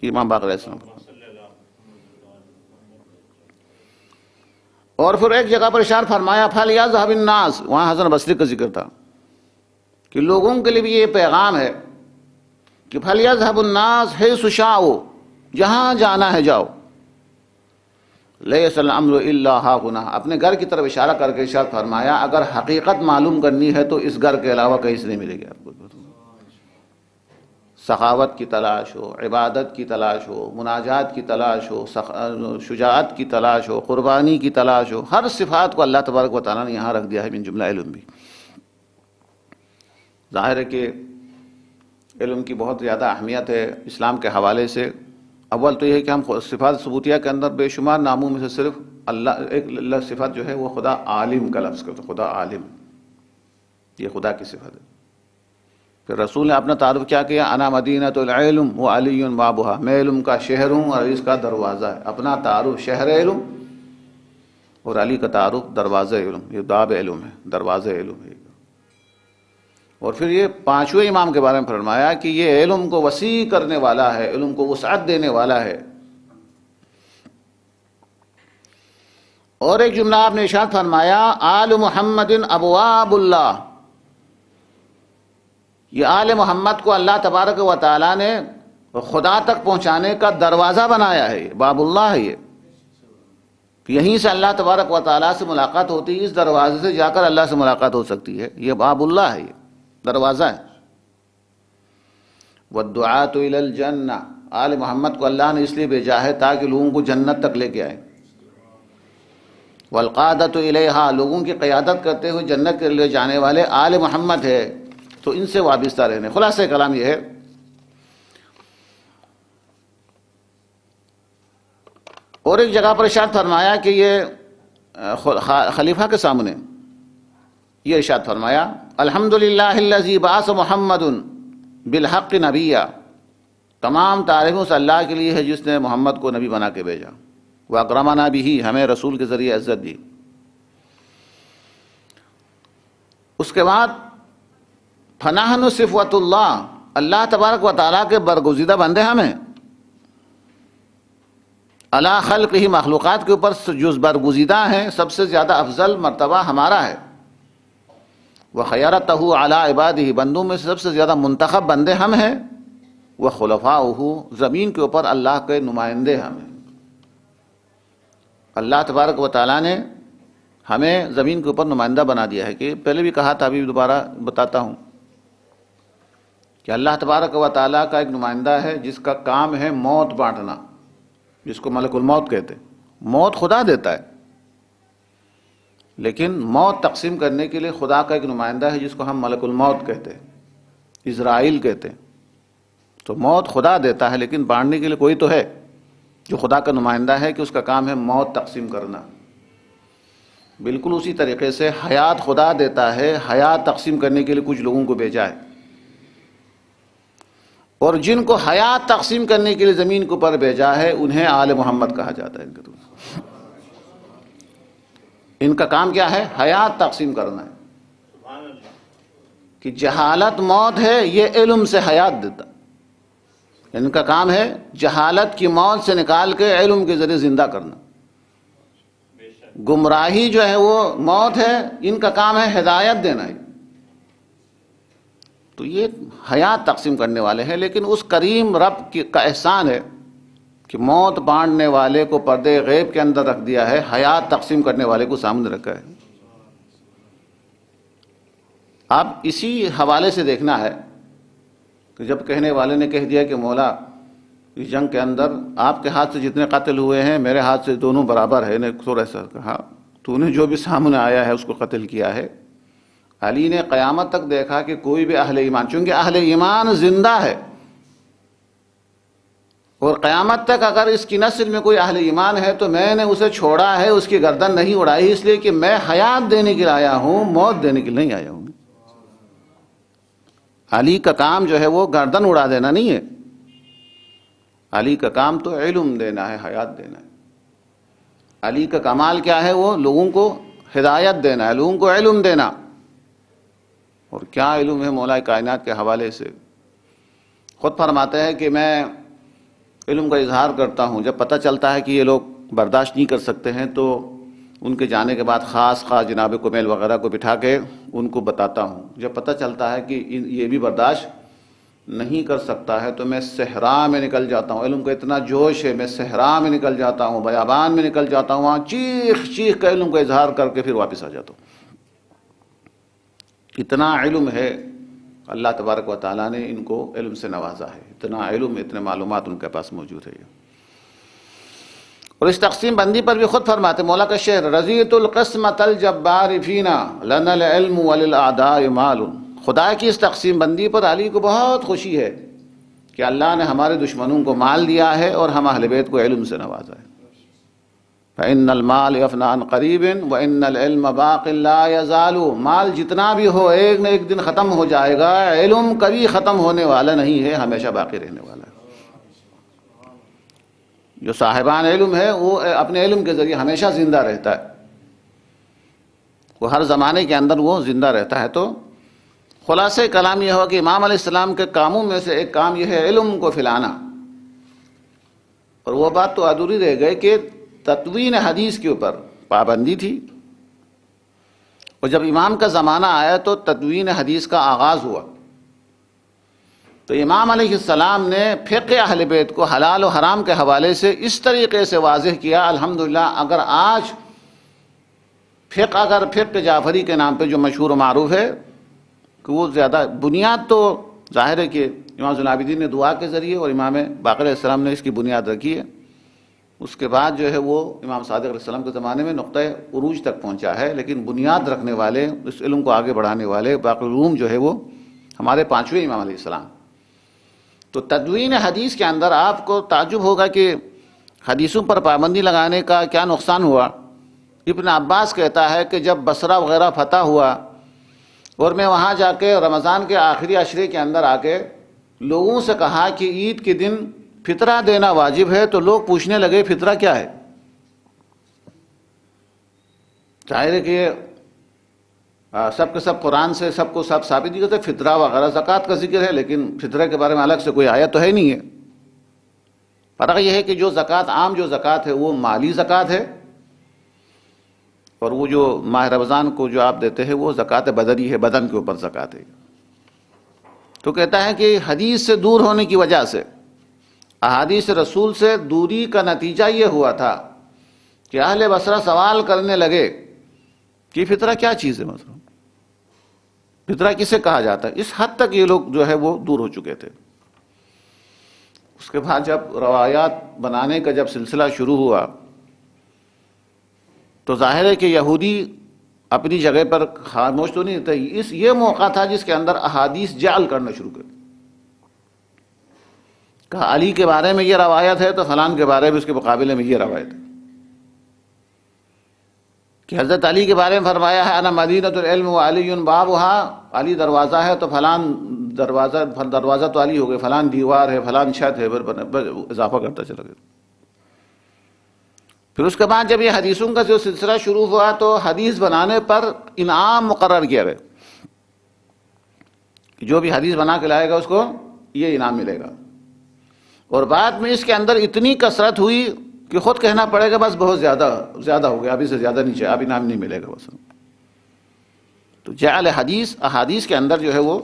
امام باقر علیہ السلام. اور پھر ایک جگہ پر ارشاد فرمایا فَلْيَذْهَبِ النَّاسُ. وہاں حسن بصری کا ذکر تھا کہ لوگوں کے لیے بھی یہ پیغام ہے کہ فَلْيَذْهَبُ النَّاسُ حَيْثُ شَاءُوا. جہاں جانا ہے جاؤ. لَيْسَ الْأَمْرُ إِلَّا هَا هُنَا. اپنے گھر کی طرف اشارہ کر کے ارشاد فرمایا اگر حقیقت معلوم کرنی ہے تو اس گھر کے علاوہ کہیں سے نہیں ملے گی آپ کو. سخاوت کی تلاش ہو، عبادت کی تلاش ہو، مناجات کی تلاش ہو، شجاعت کی تلاش ہو، قربانی کی تلاش ہو، ہر صفات کو اللہ تبارک و تعالیٰ نے یہاں رکھ دیا ہے، من جملہ علم بھی. ظاہر ہے کہ علم کی بہت زیادہ اہمیت ہے اسلام کے حوالے سے. اول تو یہ ہے کہ ہم صفات ثبوتیہ کے اندر بے شمار ناموں میں سے صرف ایک صفت جو ہے وہ خدا عالم کا لفظ کرتے، خدا عالم، یہ خدا کی صفت ہے. پھر رسول نے اپنا تعارف کیا کیا؟ انا مدینۃ العلم وعلی بابھا. میں علم کا شہر ہوں اور اس کا دروازہ ہے. اپنا تعارف شہر علم اور علی کا تعارف دروازہ علم. یہ باب علم ہے، دروازہ علم ہے. اور پھر یہ پانچویں امام کے بارے میں فرمایا کہ یہ علم کو وسیع کرنے والا ہے، علم کو وسعت دینے والا ہے. اور ایک جملہ آپ نے ارشاد فرمایا آل محمد ابواب اللہ. یہ آل محمد کو اللہ تبارک و تعالیٰ نے خدا تک پہنچانے کا دروازہ بنایا ہے. باب اللہ ہے یہ. یہیں سے اللہ تبارک و تعالیٰ سے ملاقات ہوتی ہے، اس دروازے سے جا کر اللہ سے ملاقات ہو سکتی ہے. یہ باب اللہ ہے، یہ دروازہ ہے. والدعاة إلى الجنة. آل محمد کو اللہ نے اس لیے بھیجا ہے تاکہ لوگوں کو جنت تک لے کے آئے. والقادة إليها. لوگوں کی قیادت کرتے ہوئے جنت کے لے جانے والے آل محمد ہے، تو ان سے وابستہ رہنے. خلاصہ کلام یہ ہے اور ایک جگہ پر ارشاد فرمایا کہ یہ خلیفہ کے سامنے یہ ارشاد فرمایا الحمدللہ الذی بعث محمد بالحق نبیا. تمام تعریفوں سے اللہ کے لیے ہے جس نے محمد کو نبی بنا کے بھیجا. واکرمنا بہ. ہمیں رسول کے ذریعے عزت دی. اس کے بعد فنحن صفوت اللہ. اللہ تبارک و تعالیٰ کے برگزیدہ بندے ہمیں. علی خلقہ. مخلوقات کے اوپر جو برگزیدہ ہیں سب سے زیادہ افضل مرتبہ ہمارا ہے. وخیرتہ علی عبادہ. بندوں میں سے سب سے زیادہ منتخب بندے ہم ہیں. وخلفاؤہ، زمین کے اوپر اللہ کے نمائندے ہمیں. اللہ تبارک و تعالیٰ نے ہمیں زمین کے اوپر نمائندہ بنا دیا ہے. کہ پہلے بھی کہا تھا، ابھی دوبارہ بتاتا ہوں کہ اللہ تبارک و تعالیٰ کا ایک نمائندہ ہے جس کا کام ہے موت بانٹنا، جس کو ملک الموت کہتے ہیں. موت خدا دیتا ہے، لیکن موت تقسیم کرنے کے لیے خدا کا ایک نمائندہ ہے جس کو ہم ملک الموت کہتے ہیں، اسرائیل کہتے ہیں. تو موت خدا دیتا ہے، لیکن بانٹنے کے لیے کوئی تو ہے جو خدا کا نمائندہ ہے کہ اس کا کام ہے موت تقسیم کرنا. بالکل اسی طریقے سے حیات خدا دیتا ہے، حیات تقسیم کرنے کے لیے کچھ لوگوں کو بھیجا ہے. اور جن کو حیات تقسیم کرنے کے لیے زمین کے اوپر بھیجا ہے انہیں آل محمد کہا جاتا ہے. ان کا کام کیا ہے؟ حیات تقسیم کرنا ہے. کہ جہالت موت ہے، یہ علم سے حیات دیتا. ان کا کام ہے جہالت کی موت سے نکال کے علم کے ذریعے زندہ کرنا. گمراہی جو ہے وہ موت ہے، ان کا کام ہے ہدایت دینا ہے. تو یہ حیات تقسیم کرنے والے ہیں. لیکن اس کریم رب کا احسان ہے کہ موت بانٹنے والے کو پردے غیب کے اندر رکھ دیا ہے، حیات تقسیم کرنے والے کو سامنے رکھا ہے. اب اسی حوالے سے دیکھنا ہے کہ جب کہنے والے نے کہہ دیا کہ مولا اس جنگ کے اندر آپ کے ہاتھ سے جتنے قتل ہوئے ہیں میرے ہاتھ سے دونوں برابر ہے، نے تھوڑا سا کہا تو نے جو بھی سامنے آیا ہے اس کو قتل کیا ہے. علی نے قیامت تک دیکھا کہ کوئی بھی اہل ایمان، چونکہ اہل ایمان زندہ ہے اور قیامت تک اگر اس کی نسل میں کوئی اہل ایمان ہے تو میں نے اسے چھوڑا ہے، اس کی گردن نہیں اڑائی، اس لیے کہ میں حیات دینے کے لیے آیا ہوں، موت دینے کے لیے نہیں آیا ہوں. علی کا کام جو ہے وہ گردن اڑا دینا نہیں ہے، علی کا کام تو علم دینا ہے، حیات دینا ہے. علی کا کمال کیا ہے؟ وہ لوگوں کو ہدایت دینا ہے، لوگوں کو علم دینا. اور کیا علم ہے مولا کائنات کے حوالے سے. خود فرماتے ہیں کہ میں علم کا اظہار کرتا ہوں، جب پتہ چلتا ہے کہ یہ لوگ برداشت نہیں کر سکتے ہیں تو ان کے جانے کے بعد خاص جناب کمیل وغیرہ کو بٹھا کے ان کو بتاتا ہوں. جب پتہ چلتا ہے کہ یہ بھی برداشت نہیں کر سکتا ہے تو میں صحرا میں نکل جاتا ہوں. علم کا اتنا جوش ہے، میں صحرا میں نکل جاتا ہوں، بیابان میں نکل جاتا ہوں، وہاں چیخ چیخ کا علم کا اظہار کر کے پھر واپس آ جاتا ہوں. اتنا علم ہے، اللہ تبارک و تعالیٰ نے ان کو علم سے نوازا ہے. اتنا علم، اتنے معلومات ان کے پاس موجود ہے. اور اس تقسیم بندی پر بھی خود فرماتے مولا کا شعر، رضیت القسمۃ الجبار فینا لنا العلم وللاعداء مال. خدا کی اس تقسیم بندی پر علی کو بہت خوشی ہے کہ اللہ نے ہمارے دشمنوں کو مال دیا ہے اور ہم اہل بیت کو علم سے نوازا ہے. فإن المال يفنى عن قریب وإن العلم باق لا يزال. مال جتنا بھی ہو ایک نہ ایک دن ختم ہو جائے گا، علم کبھی ختم ہونے والا نہیں ہے، ہمیشہ باقی رہنے والا ہے. جو صاحبان علم ہے وہ اپنے علم کے ذریعے ہمیشہ زندہ رہتا ہے، وہ ہر زمانے کے اندر وہ زندہ رہتا ہے. تو خلاصہ کلام یہ ہوا کہ امام علیہ السلام کے کاموں میں سے ایک کام یہ ہے علم کو پھیلانا. اور وہ بات تو ادھوری رہ گئی کہ تدوین حدیث کے اوپر پابندی تھی، اور جب امام کا زمانہ آیا تو تدوین حدیث کا آغاز ہوا. تو امام علیہ السلام نے فقہ اہل بیت کو حلال و حرام کے حوالے سے اس طریقے سے واضح کیا. الحمدللہ اگر آج فقہ جعفری کے نام پہ جو مشہور و معروف ہے کہ وہ زیادہ بنیاد تو ظاہر ہے کہ امام زین العابدین نے دعا کے ذریعے اور امام باقر علیہ السلام نے اس کی بنیاد رکھی ہے. اس کے بعد جو ہے وہ امام صادق علیہ السلام کے زمانے میں نقطہ عروج تک پہنچا ہے، لیکن بنیاد رکھنے والے، اس علم کو آگے بڑھانے والے باقی علوم جو ہے وہ ہمارے پانچویں امام علیہ السلام. تو تدوین حدیث کے اندر آپ کو تعجب ہوگا کہ حدیثوں پر پابندی لگانے کا کیا نقصان ہوا. ابن عباس کہتا ہے کہ جب بصرہ وغیرہ فتح ہوا اور میں وہاں جا کے رمضان کے آخری عشرے کے اندر آ کے لوگوں سے کہا کہ عید کے دن فطرہ دینا واجب ہے، تو لوگ پوچھنے لگے فطرہ کیا ہے. ظاہر ہے کہ سب کے سب قرآن سے سب کو سب ثابت نہیں کرتے، فطرہ وغیرہ زکوٰۃ کا ذکر ہے، لیکن فطرہ کے بارے میں الگ سے کوئی آیت تو ہے نہیں ہے. فرق یہ ہے کہ جو زکوٰۃ عام جو زکوٰۃ ہے وہ مالی زکوٰۃ ہے، اور وہ جو ماہ رمضان کو جو آپ دیتے ہیں وہ زکوٰۃ بدنی ہے، بدن کے اوپر زکوٰۃ ہے. تو کہتا ہے کہ حدیث سے دور ہونے کی وجہ سے، احادیث رسول سے دوری کا نتیجہ یہ ہوا تھا کہ اہل بصرہ سوال کرنے لگے کہ فطرہ کیا چیز ہے، مثلا فطرہ کسے کہا جاتا ہے. اس حد تک یہ لوگ جو ہے وہ دور ہو چکے تھے. اس کے بعد جب روایات بنانے کا جب سلسلہ شروع ہوا تو ظاہر ہے کہ یہودی اپنی جگہ پر خاموش تو نہیں تھے. یہ موقع تھا جس کے اندر احادیث جعل کرنا شروع کر کہا علی کے بارے میں یہ روایت ہے تو فلان کے بارے میں اس کے مقابلے میں یہ روایت ہے، کہ حضرت علی کے بارے میں فرمایا ہے انا مدینۃ العلم و علی بابها، علی دروازہ ہے تو فلان دروازہ تو علی ہو گئے، فلان دیوار ہے، فلان چھت ہے، پھر اضافہ کرتا چلا گیا. پھر اس کے بعد جب یہ حدیثوں کا جو سلسلہ شروع ہوا تو حدیث بنانے پر انعام مقرر کیا گیا کہ جو بھی حدیث بنا کے لائے گا اس کو یہ انعام ملے گا. اور بعد میں اس کے اندر اتنی کثرت ہوئی کہ خود کہنا پڑے گا بس بہت زیادہ ہو گیا، ابھی سے زیادہ نہیں چاہیے، اب انعام نہیں ملے گا بس. تو جعل حدیث، احادیث کے اندر جو ہے وہ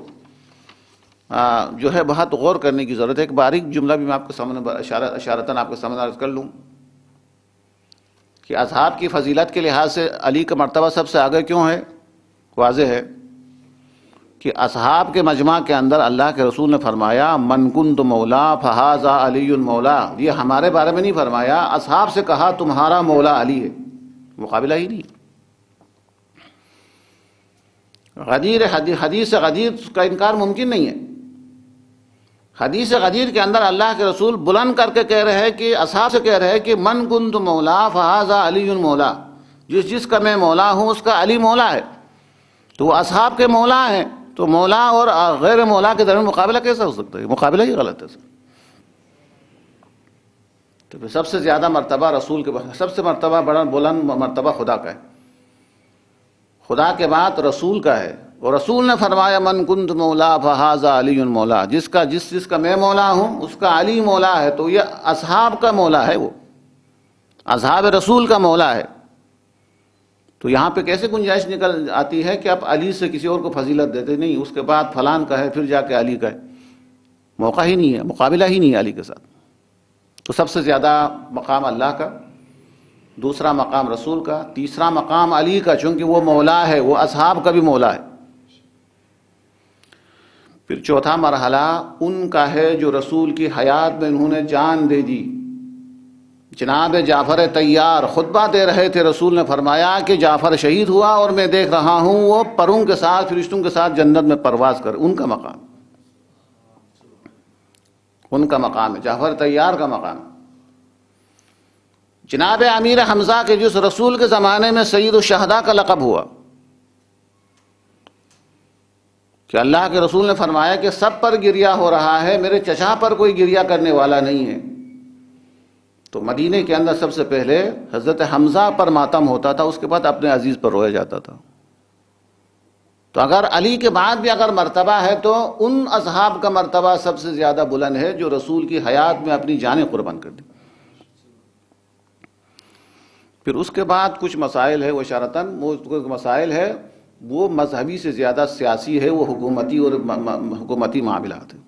جو ہے بہت غور کرنے کی ضرورت ہے. ایک باریک جملہ بھی میں آپ کے سامنے اشارتاً آپ کے سامنے عرض کر لوں کہ اصحاب کی فضیلت کے لحاظ سے علی کا مرتبہ سب سے آگے کیوں ہے. واضح ہے کہ اصحاب کے مجمع کے اندر اللہ کے رسول نے فرمایا من کنت مولا فہذا علی مولا. یہ ہمارے بارے میں نہیں فرمایا، اصحاب سے کہا تمہارا مولا علی ہے، مقابلہ ہی نہیں. غدیر حدیث غدیر کا انکار ممکن نہیں ہے. حدیث غدیر کے اندر اللہ کے رسول بلند کر کے کہہ رہے ہیں کہ اصحاب سے کہہ رہے ہیں کہ من کنت مولا فہذا علی مولا، جس کا میں مولا ہوں اس کا علی مولا ہے. تو وہ اصحاب کے مولا ہیں، تو مولا اور غیر مولا کے درمیان مقابلہ کیسا ہو سکتا ہے؟ مقابلہ ہی غلط ہے. تو پھر سب سے زیادہ مرتبہ رسول کے سب سے بلند مرتبہ خدا کا ہے، خدا کے بعد رسول کا ہے. اور رسول نے فرمایا من کنت مولا فہذا علی مولا، جس کا میں مولا ہوں اس کا علی مولا ہے. تو یہ اصحاب کا مولا ہے، وہ اصحاب رسول کا مولا ہے. تو یہاں پہ کیسے گنجائش نکل آتی ہے کہ آپ علی سے کسی اور کو فضیلت دیتے؟ نہیں، اس کے بعد فلان کا ہے، پھر جا کے علی کا ہے. موقع ہی نہیں ہے، مقابلہ ہی نہیں ہے علی کے ساتھ. تو سب سے زیادہ مقام اللہ کا، دوسرا مقام رسول کا، تیسرا مقام علی کا، چونکہ وہ مولا ہے، وہ اصحاب کا بھی مولا ہے. پھر چوتھا مرحلہ ان کا ہے جو رسول کی حیات میں انہوں نے جان دے دی. جناب جعفر طیار خطبہ دے رہے تھے، رسول نے فرمایا کہ جعفر شہید ہوا اور میں دیکھ رہا ہوں وہ پروں کے ساتھ، فرشتوں کے ساتھ جنت میں پرواز کر. ان کا مقام ہے، جعفر طیار کا مقام. جناب امیر حمزہ کے جس رسول کے زمانے میں سید الشہداء کا لقب ہوا، کہ اللہ کے رسول نے فرمایا کہ سب پر گریہ ہو رہا ہے، میرے چچا پر کوئی گریہ کرنے والا نہیں ہے. تو مدینے کے اندر سب سے پہلے حضرت حمزہ پر ماتم ہوتا تھا، اس کے بعد اپنے عزیز پر رویا جاتا تھا. تو اگر علی کے بعد بھی اگر مرتبہ ہے تو ان اصحاب کا مرتبہ سب سے زیادہ بلند ہے جو رسول کی حیات میں اپنی جانیں قربان کر دی. پھر اس کے بعد کچھ مسائل ہے، وہ اشارتاً مسائل ہے، وہ مذہبی سے زیادہ سیاسی ہے، وہ حکومتی معاملات ہیں.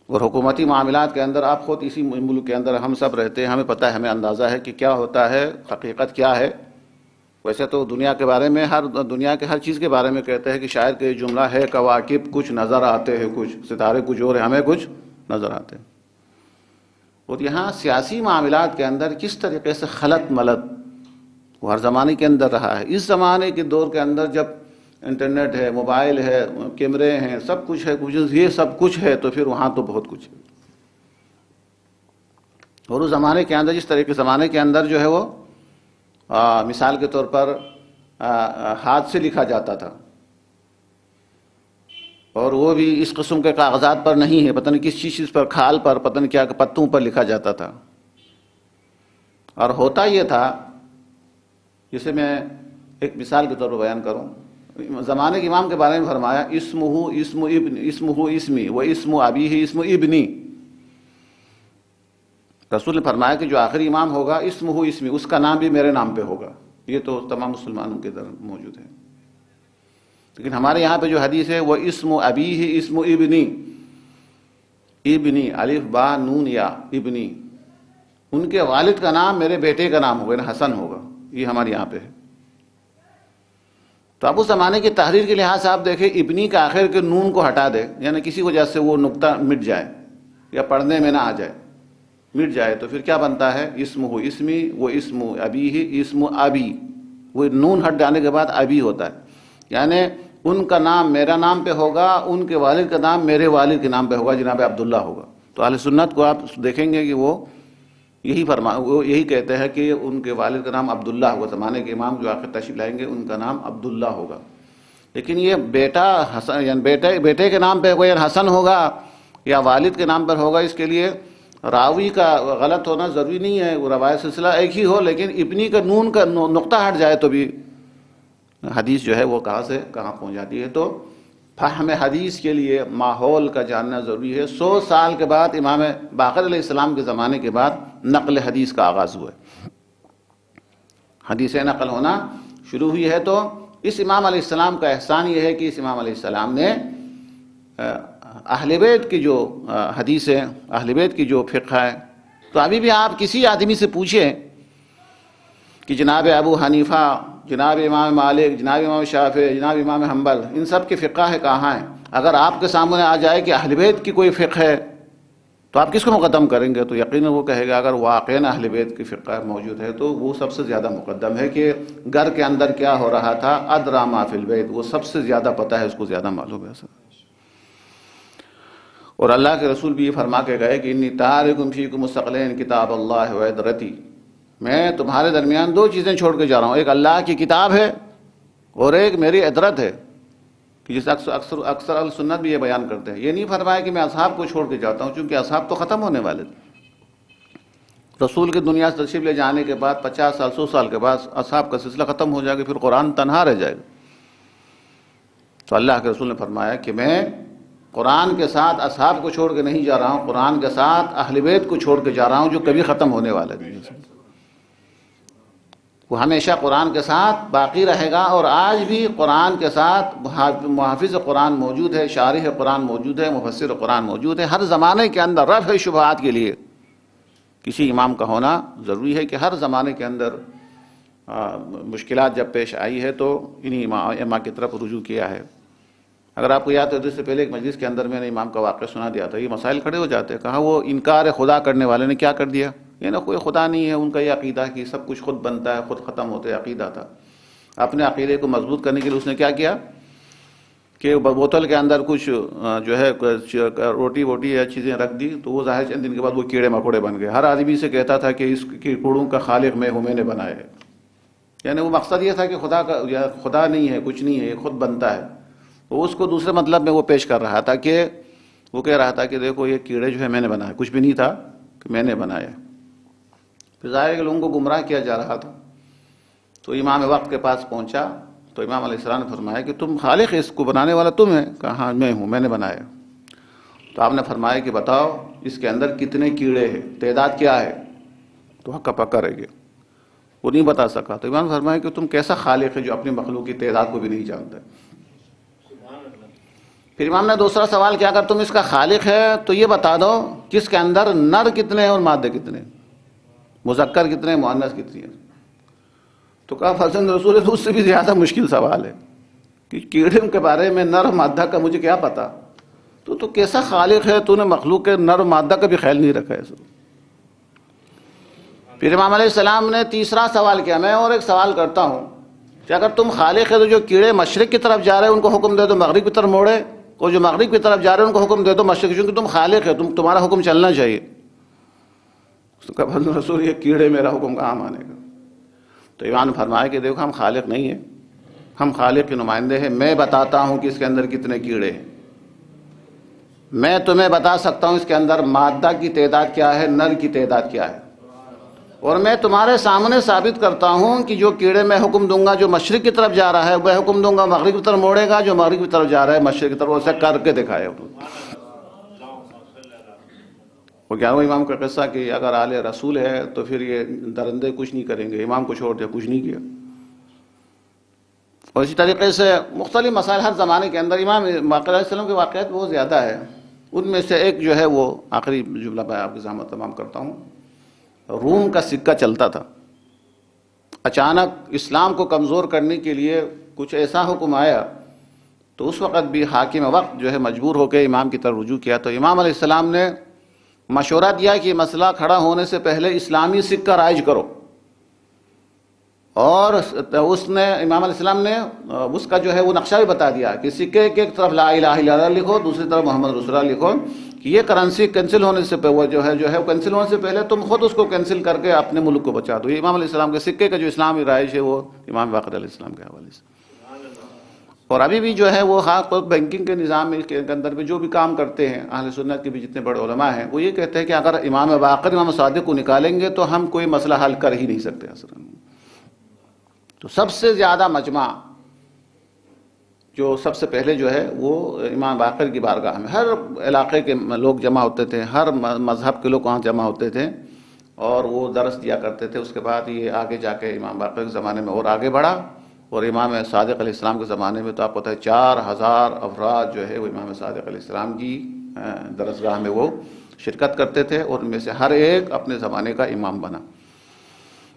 اور حکومتی معاملات کے اندر آپ خود اسی ملک کے اندر ہم سب رہتے ہیں، ہمیں پتہ ہے، ہمیں اندازہ ہے کہ کیا ہوتا ہے، حقیقت کیا ہے. ویسے تو دنیا کے بارے میں دنیا کے ہر چیز کے بارے میں کہتے ہیں کہ شاید کہ جملہ ہے کواکب کچھ نظر آتے ہیں، کچھ ستارے کچھ اور ہیں، ہمیں کچھ نظر آتے ہیں. اور یہاں سیاسی معاملات کے اندر کس طریقے سے خلط ملط وہ ہر زمانے کے اندر رہا ہے. اس زمانے کے دور کے اندر جب انٹرنیٹ ہے، موبائل ہے، کیمرے ہیں، سب کچھ ہے، یہ سب کچھ ہے، تو پھر وہاں تو بہت کچھ ہے. اور اس زمانے کے اندر، جس طرح کے زمانے کے اندر جو ہے وہ مثال کے طور پر ہاتھ سے لکھا جاتا تھا، اور وہ بھی اس قسم کے کاغذات پر نہیں ہے، پتہ نہیں کس چیز پر، کھال پر، پتہ نہیں کیا پتوں پر لکھا جاتا تھا. اور ہوتا یہ تھا، جسے میں ایک مثال کے طور پر بیان کروں، زمانے کے امام کے بارے میں فرمایا اسمہ اسمی و اسم ابیہ اسم ابنی. رسول نے فرمایا کہ جو آخری امام ہوگا اسمہ اسمی، اس کا نام بھی میرے نام پہ ہوگا. یہ تو تمام مسلمانوں کے در موجود ہے. لیکن ہمارے یہاں پہ جو حدیث ہے وہ اسم ابیہ اسم ابنی، ابنی الف با نون یا ابنی، ان کے والد کا نام میرے بیٹے کا نام ہوگا، یعنی حسن ہوگا، یہ ہمارے یہاں پہ ہے۔ تو اب اس زمانے کی تحریر کے لحاظ سے آپ دیکھیں ابنی کا آخر کے نون کو ہٹا دے، یعنی کسی وجہ سے وہ نقطہ مٹ جائے یا پڑھنے میں نہ آ جائے، مٹ جائے، تو پھر کیا بنتا ہے؟ اسم ہو اسمی، وہ اسم ابی ہی اسم ابی، وہ نون ہٹ جانے کے بعد ابی ہوتا ہے، یعنی ان کا نام میرا نام پہ ہوگا، ان کے والد کا نام میرے والد کے نام پہ ہوگا، جناب عبداللہ ہوگا۔ تو اہل سنت کو آپ دیکھیں گے کہ وہ یہی کہتے ہیں کہ ان کے والد کا نام عبداللہ ہوگا، زمانے کے امام جو آخر تشریف لائیں گے ان کا نام عبداللہ ہوگا۔ لیکن یہ بیٹا حسن، یعنی بیٹے کے نام پہ ہوگا یا حسن ہوگا یا والد کے نام پر ہوگا، اس کے لیے راوی کا غلط ہونا ضروری نہیں ہے، وہ روایت سلسلہ ایک ہی ہو، لیکن ابنی کا نون کا نقطہ ہٹ جائے تو بھی حدیث جو ہے وہ کہاں سے کہاں پہنچ جاتی ہے۔ تو فہم حدیث کے لیے ماحول کا جاننا ضروری ہے۔ 100 سال کے بعد امام باقر علیہ السلام کے زمانے کے بعد نقل حدیث کا آغاز ہوا ہے، حدیث نقل ہونا شروع ہوئی ہے۔ تو اس امام علیہ السلام کا احسان یہ ہے کہ اس امام علیہ السلام نے اہل بیت کی جو حدیث ہے، اہل بیت کی جو فقہ ہے، تو ابھی بھی آپ کسی آدمی سے پوچھیں کہ جناب ابو حنیفہ، جناب امام مالک، جناب امام شافعی، جناب امام حنبل، ان سب کی فقہ ہے کہاں ہے؟ اگر آپ کے سامنے آ جائے کہ اہل بیت کی کوئی فقہ ہے تو آپ کس کو مقدم کریں گے؟ تو یقیناً وہ کہے گا اگر واقعاً اہل بیت کی فقہ موجود ہے تو وہ سب سے زیادہ مقدم ہے، کہ گھر کے اندر کیا ہو رہا تھا، ادری ما فی البیت، وہ سب سے زیادہ پتہ ہے، اس کو زیادہ معلوم ہے۔ اور اللہ کے رسول بھی یہ فرما کے گئے کہ انی تارک فیکم الثقلین کتاب اللہ و عترتی، میں تمہارے درمیان 2 چیزیں چھوڑ کے جا رہا ہوں، ایک اللہ کی کتاب ہے اور ایک میری عطرت ہے، کہ جس اکثر السنت بھی یہ بیان کرتے ہیں۔ یہ نہیں فرمایا کہ میں اصحاب کو چھوڑ کے جاتا ہوں، چونکہ اصحاب تو ختم ہونے والے تھے۔ رسول کی دنیا سے تشریف لے جانے کے بعد 50 سال 100 سال کے بعد اصحاب کا سلسلہ ختم ہو جائے گا، پھر قرآن تنہا رہ جائے گا۔ تو اللہ کے رسول نے فرمایا کہ میں قرآن کے ساتھ اصحاب کو چھوڑ کے نہیں جا رہا ہوں، قرآن کے ساتھ اہل بیت کو چھوڑ کے جا رہا ہوں، جو کبھی ختم ہونے والے نہیں، وہ ہمیشہ قرآن کے ساتھ باقی رہے گا۔ اور آج بھی قرآن کے ساتھ محافظ قرآن موجود ہے، شارح قرآن موجود ہے، مفسر قرآن موجود ہے۔ ہر زمانے کے اندر رفع شبہات کے لیے کسی امام کا ہونا ضروری ہے، کہ ہر زمانے کے اندر مشکلات جب پیش آئی ہے تو انہی امام کی طرف رجوع کیا ہے۔ اگر آپ کو یاد ہے، اس سے پہلے ایک مجلس کے اندر میں نے امام کا واقعہ سنا دیا تھا، یہ مسائل کھڑے ہو جاتے ہیں، کہا وہ انکار خدا کرنے والے نے کیا کر دیا، یہ نا کوئی خدا نہیں ہے، ان کا یہ عقیدہ ہے کہ سب کچھ خود بنتا ہے، خود ختم ہوتا ہے، عقیدہ تھا۔ اپنے عقیدے کو مضبوط کرنے کے لیے اس نے کیا کیا کہ بوتل کے اندر کچھ جو ہے روٹی ووٹی یا چیزیں رکھ دی، تو وہ ظاہر چند دن کے بعد وہ کیڑے مکوڑے بن گئے۔ ہر آدمی سے کہتا تھا کہ اس کیڑوں کا خالق میں ہوں، میں نے بنایا ہے، یعنی وہ مقصد یہ تھا کہ خدا نہیں ہے، کچھ نہیں ہے، یہ خود بنتا ہے۔ تو اس کو دوسرے مطلب میں وہ پیش کر رہا تھا، کہ وہ کہہ رہا تھا کہ دیکھو یہ کیڑے جو ہے میں نے بنایا، کچھ بھی نہیں تھا کہ میں نے بنایا۔ پھر ظاہر ہے کہ لوگوں کو گمراہ کیا جا رہا تھا۔ تو امام وقت کے پاس پہنچا تو امام علیہ السلام نے فرمایا کہ تم خالق، اس کو بنانے والا تم ہے؟ کہا ہاں میں ہوں، میں نے بنایا۔ تو آپ نے فرمایا کہ بتاؤ اس کے اندر کتنے کیڑے ہیں، تعداد کیا ہے؟ تو ہکا پکا رہ گیا، وہ نہیں بتا سکا۔ تو امام نے فرمایا کہ تم کیسا خالق ہے جو اپنی مخلوق کی تعداد کو بھی نہیں جانتا۔ پھر امام نے دوسرا سوال کیا، اگر تم اس کا خالق ہے تو یہ بتا دو کہ اس کے اندر نر کتنے ہیں اور مادے کتنے ہیں، مذکر کتنے ہیں، مؤنث کتنی ہیں؟ تو کہا فرزند رسول ہے، تو اس سے بھی زیادہ مشکل سوال ہے کہ کیڑے کے بارے میں نر و مادہ کا مجھے کیا پتا، تو کیسا خالق ہے، تو نے مخلوق کے نر و مادہ کا بھی خیال نہیں رکھا ہے۔ پھر امام علیہ السلام نے تیسرا سوال کیا، میں اور ایک سوال کرتا ہوں کہ اگر تم خالق ہے تو جو کیڑے مشرق کی طرف جا رہے ہیں ان کو حکم دے دو مغرب کی طرف موڑے، اور جو مغرب کی طرف جا رہے ہیں ان کو حکم دے دو مشرق، کیونکہ تم خالق ہے، تمہارا حکم چلنا چاہیے۔ تو کہا فرزند رسول یہ کیڑے میرا حکم کہاں مانے گا؟ تو امام نے فرمایا کہ دیکھو ہم خالق نہیں ہیں، ہم خالق کے نمائندے ہیں، میں بتاتا ہوں کہ اس کے اندر کتنے کیڑے ہیں، میں تمہیں بتا سکتا ہوں اس کے اندر مادہ کی تعداد کیا ہے، نر کی تعداد کیا ہے، اور میں تمہارے سامنے ثابت کرتا ہوں کہ جو کیڑے میں حکم دوں گا جو مشرق کی طرف جا رہا ہے وہ حکم دوں گا مغرب کی طرف موڑے گا، جو مغرب کی طرف جا رہا ہے مشرق کی طرف، اسے کر کے دکھائے۔ وہ 11ویں امام کا قصہ کہ اگر آل رسول ہے تو پھر یہ درندے کچھ نہیں کریں گے، امام کو چھوڑ دیا، کچھ نہیں کیا۔ اور اسی طریقے سے مختلف مسائل ہر زمانے کے اندر امام باقر علیہ السلام کے واقعات بہت زیادہ ہے. ان میں سے ایک جو ہے وہ آخری جملہ میں آپ کی زحمت تمام کرتا ہوں. روم کا سکہ چلتا تھا، اچانک اسلام کو کمزور کرنے کے لیے کچھ ایسا حکم آیا تو اس وقت بھی حاکم وقت جو ہے مجبور ہو کے امام کی طرف رجوع کیا. تو امام علیہ السلام نے مشورہ دیا کہ مسئلہ کھڑا ہونے سے پہلے اسلامی سکہ رائج کرو، اور اس نے امام علیہ السلام نے اس کا جو ہے وہ نقشہ بھی بتا دیا کہ سکے کے ایک طرف لا الہ الا اللہ لکھو، دوسری طرف محمد رسول اللہ لکھو، کہ یہ کرنسی کینسل ہونے سے وہ جو ہے کینسل ہونے سے پہلے تم خود اس کو کینسل کر کے اپنے ملک کو بچا دو. یہ امام علیہ السلام کے سکے کا جو اسلامی رائج ہے وہ امام باقر علیہ السلام کے حوالے سے. اور ابھی بھی جو ہے وہ خاص طور بینکنگ کے نظام کے اندر بھی جو بھی کام کرتے ہیں اہل سنت کے بھی جتنے بڑے علماء ہیں وہ یہ کہتے ہیں کہ اگر امام باقر امام صادق کو نکالیں گے تو ہم کوئی مسئلہ حل کر ہی نہیں سکتے اصلا. تو سب سے زیادہ مجمع جو سب سے پہلے جو ہے وہ امام باقر کی بارگاہ میں ہر علاقے کے لوگ جمع ہوتے تھے، ہر مذہب کے لوگ وہاں جمع ہوتے تھے اور وہ درس دیا کرتے تھے. اس کے بعد یہ آگے جا کے امام باقر کے زمانے میں اور آگے بڑھا، اور امام صادق علیہ السلام کے زمانے میں تو آپ کو پتہ ہے 4000 افراد جو ہے وہ امام صادق علیہ السلام کی درسگاہ میں وہ شرکت کرتے تھے، اور ان میں سے ہر ایک اپنے زمانے کا امام بنا.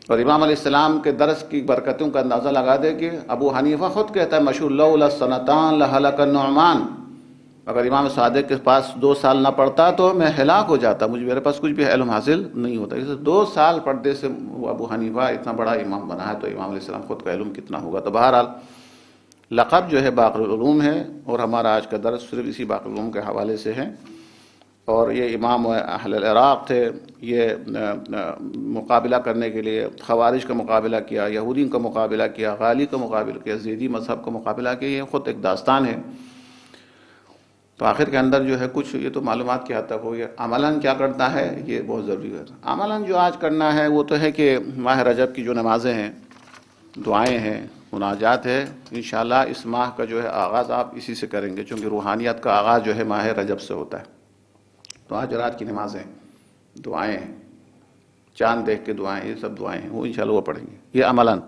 اور امام علیہ السلام کے درس کی برکتوں کا اندازہ لگا دے کہ ابو حنیفہ خود کہتا ہے مشہور لولا السنتان لہلک النعمان، اگر امام صادق کے پاس 2 سال نہ پڑھتا تو میں ہلاک ہو جاتا، میرے پاس کچھ بھی علم حاصل نہیں ہوتا. اس 2 سال پڑھنے سے ابو حنیفہ اتنا بڑا امام بنا ہے، تو امام علیہ السلام خود کا علم کتنا ہوگا. تو بہرحال لقب جو ہے باقر العلوم ہے، اور ہمارا آج کا درس صرف اسی باقر العلوم کے حوالے سے ہے. اور یہ امام اہل العراق تھے، یہ مقابلہ کرنے کے لیے خوارج کا مقابلہ کیا، یہودیوں کا مقابلہ کیا، غالی کا مقابلہ کیا، زیدی مذہب کا مقابلہ کیا. یہ خود ایک داستان ہے. تو آخر کے اندر جو ہے کچھ یہ تو معلومات کی حد تک ہو گیا. عملاً کیا کرتا ہے یہ بہت ضروری ہے. عملاً جو آج کرنا ہے وہ تو ہے کہ ماہ رجب کی جو نمازیں ہیں، دعائیں ہیں، مناجات ہے، انشاءاللہ اس ماہ کا جو ہے آغاز آپ اسی سے کریں گے، چونکہ روحانیت کا آغاز جو ہے ماہ رجب سے ہوتا ہے. تو آج رات کی نمازیں، دعائیں، چاند دیکھ کے دعائیں، یہ سب دعائیں ہیں، وہ انشاءاللہ وہ پڑھیں گے. یہ عملاً.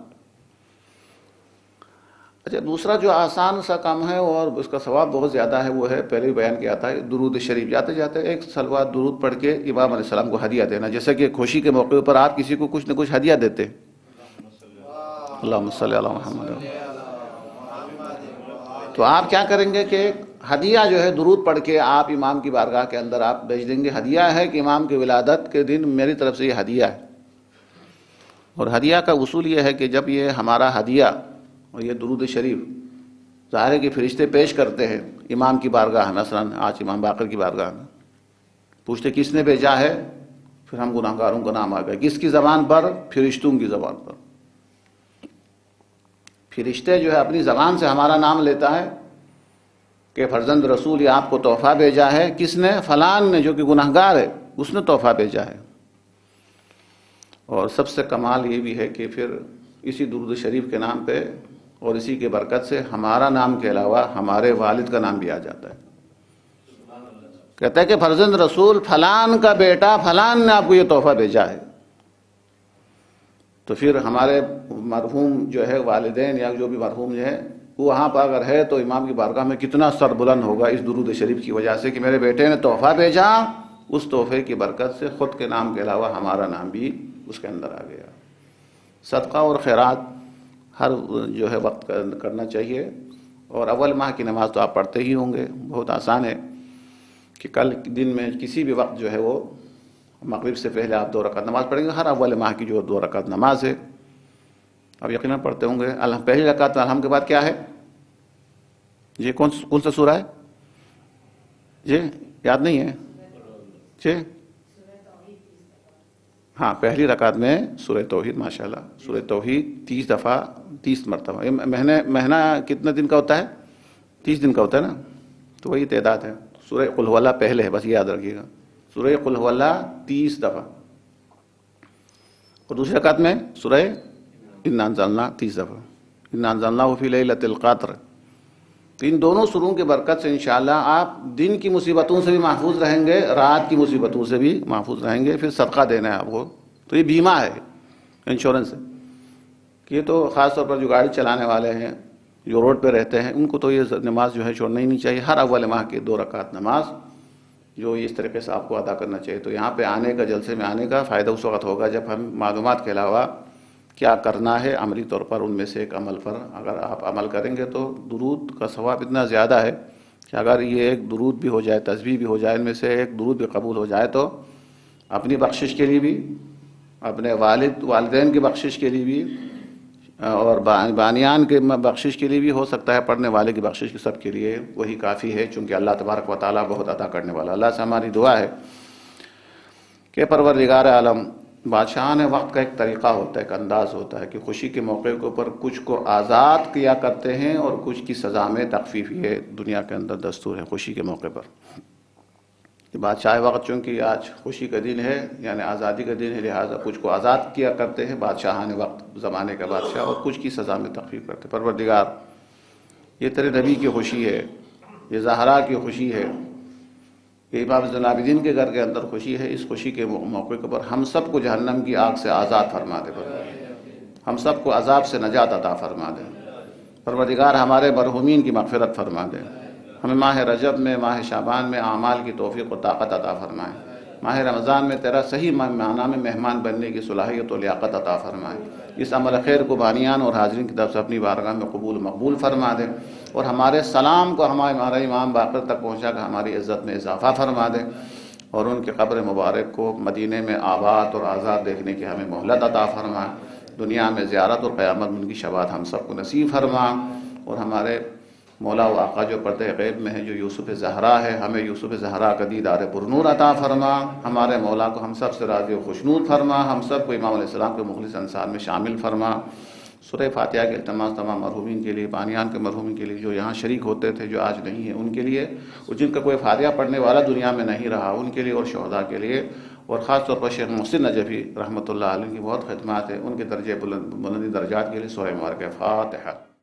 اچھا، دوسرا جو آسان سا کام ہے اور اس کا ثواب بہت زیادہ ہے وہ ہے، پہلے بھی بیان کیا تھا، درود شریف. جاتے جاتے ایک صلوات درود پڑھ کے امام علیہ السلام کو ہدیہ دینا. جیسے کہ خوشی کے موقع پر آپ کسی کو کچھ نہ کچھ ہدیہ دیتے ہیں. اللہم صلی علی محمد. تو آپ کیا کریں گے کہ ہدیہ جو ہے درود پڑھ کے آپ امام کی بارگاہ کے اندر آپ بھیج دیں گے. ہدیہ ہے کہ امام کی ولادت کے دن میری طرف سے یہ ہدیہ ہے. اور ہدیہ کا اصول یہ ہے کہ جب یہ ہمارا ہدیہ اور یہ درود شریف ظاہر ہے کہ فرشتے پیش کرتے ہیں امام کی بارگاہ میں، مثلا آج امام باقر کی بارگاہ میں، پوچھتے کس نے بھیجا ہے، پھر ہم گناہگاروں کا نام آ گیا. کس کی زبان پر؟ فرشتوں کی زبان پر. فرشتے جو ہے اپنی زبان سے ہمارا نام لیتا ہے کہ فرزند رسول یہ آپ کو تحفہ بھیجا ہے. کس نے؟ فلان نے، جو کہ گناہگار ہے، اس نے تحفہ بھیجا ہے. اور سب سے کمال یہ بھی ہے کہ پھر اسی درود شریف کے نام پہ اور اسی کے برکت سے ہمارا نام کے علاوہ ہمارے والد کا نام بھی آ جاتا ہے. کہتا ہے کہ فرزند رسول فلان کا بیٹا فلان نے آپ کو یہ تحفہ بھیجا ہے. تو پھر ہمارے مرحوم جو ہے والدین یا جو بھی مرحوم جو ہے وہ وہاں پر اگر ہے تو امام کی بارگاہ میں کتنا سر بلند ہوگا اس درود شریف کی وجہ سے کہ میرے بیٹے نے تحفہ بھیجا، اس تحفے کی برکت سے خود کے نام کے علاوہ ہمارا نام بھی اس کے اندر آ گیا. صدقہ اور خیرات ہر جو ہے وقت کرنا چاہیے. اور اول ماہ کی نماز تو آپ پڑھتے ہی ہوں گے. بہت آسان ہے کہ کل دن میں کسی بھی وقت جو ہے وہ مغرب سے پہلے آپ 2 رکعت نماز پڑھیں گے. ہر اول ماہ کی جو 2 رکعت نماز ہے اب یقیناً پڑھتے ہوں گے. پہلی رکعت میں الحمد کے بعد کیا ہے؟ یہ کون سا سورہ ہے؟ یہ یاد نہیں ہے؟ جی ہاں، پہلی رکعت میں سورہ توحید. ماشاءاللہ، سورہ توحید 30 دفعہ، 30 مرتبہ. یہ مہینہ کتنے دن کا ہوتا ہے؟ 30 دن کا ہوتا ہے نا، تو وہی تعداد ہے. سورہ قل هو اللہ پہلے ہے، بس یہ یاد رکھیے گا. سورہ قل هو اللہ 30 دفعہ. اور دوسری رکعت میں سورہ انا انزلنا 30 دفعہ. انا انزلناہ فی لیلۃ القدر. تو ان دونوں سوروں کی برکت سے انشاءاللہ آپ دن کی مصیبتوں سے بھی محفوظ رہیں گے، رات کی مصیبتوں سے بھی محفوظ رہیں گے. پھر صدقہ دینا ہے آپ کو، تو یہ بیمہ ہے، انشورنس ہے. کہ یہ تو خاص طور پر جو گاڑی چلانے والے ہیں جو روڈ پہ رہتے ہیں ان کو تو یہ نماز جو ہے چھوڑنا ہی نہیں چاہیے. ہر اول ماہ کی 2 رکعت نماز جو اس طریقے سے آپ کو ادا کرنا چاہیے. تو یہاں پہ آنے کا، جلسے میں آنے کا فائدہ اس وقت ہوگا جب ہم معلومات کے علاوہ کیا کرنا ہے عملی طور پر ان میں سے ایک عمل پر اگر آپ عمل کریں گے تو درود کا ثواب اتنا زیادہ ہے کہ اگر یہ ایک درود بھی ہو جائے، تسبیح بھی ہو جائے، ان میں سے ایک درود بھی قبول ہو جائے تو اپنی بخشش کے لیے بھی، اپنے والدین کی بخشش کے لیے بھی، اور بانیان کے بخشش کے لیے بھی ہو سکتا ہے، پڑھنے والے کی بخشش کی، سب کے لیے وہی کافی ہے، چونکہ اللہ تبارک و تعالیٰ بہت عطا کرنے والا. اللہ سے ہماری دعا ہے کہ پروردگار عالم، بادشاہان وقت کا ایک طریقہ ہوتا ہے، ایک انداز ہوتا ہے کہ خوشی کے موقع کے اوپر کچھ کو آزاد کیا کرتے ہیں اور کچھ کی سزا میں تخفیف. یہ دنیا کے اندر دستور ہے خوشی کے موقع پر. بادشاہ وقت چونکہ آج خوشی کا دن ہے، یعنی آزادی کا دن ہے، لہٰذا کچھ کو آزاد کیا کرتے ہیں بادشاہان وقت، زمانے کا بادشاہ، اور کچھ کی سزا میں تخفیف کرتے. پروردگار، یہ تیرے نبی کی خوشی ہے، یہ زہرا کی خوشی ہے، یہ امام زین العابدین کے گھر کے اندر خوشی ہے. اس خوشی کے موقع کے اوپر ہم سب کو جہنم کی آگ سے آزاد فرما دے. ہم سب کو عذاب سے نجات عطا فرما دے. پروردگار ہمارے مرحومین کی مغفرت فرما دے. ہمیں ماہ رجب میں، ماہ شعبان میں اعمال کی توفیق و طاقت عطا فرمائے. ماہ رمضان میں تیرا صحیح معنی میں مہمان بننے کی صلاحیت و لیاقت عطا فرمائے. اس عمل خیر کو بانیان اور حاضرین کی طرف سے اپنی بارگاہ میں قبول مقبول فرما دے، اور ہمارے سلام کو ہمارے امام باقر تک پہنچا کر ہماری عزت میں اضافہ فرما دے، اور ان کے قبر مبارک کو مدینے میں آباد اور آزاد دیکھنے کی ہمیں مہلت عطا فرما. دنیا میں زیارت اور قیامت میں ان کی شفاعت ہم سب کو نصیب فرما. اور ہمارے مولا و آقا جو پردہ غیب میں ہے، جو یوسف زہرا ہے، ہمیں یوسف زہرا کا دیدار پرنور عطا فرما. ہمارے مولا کو ہم سب سے راضی و خوشنود فرما. ہم سب کو امام علیہ السلام کے مخلص انصار میں شامل فرما. سورہ فاتحہ کے التماس تمام مرحومین کے لیے، بانیان کے مرحومین کے لیے، جو یہاں شریک ہوتے تھے، جو آج نہیں ہیں ان کے لیے، اور جن کا کوئی فاتحہ پڑھنے والا دنیا میں نہیں رہا ان کے لیے، اور شہداء کے لیے، اور خاص طور پر شیخ محسن نجفی رحمۃ اللہ علیہ کی بہت خدمات ہیں، ان کے درجے بلندی درجات کے لیے سورہ مبارکہ فاتحہ.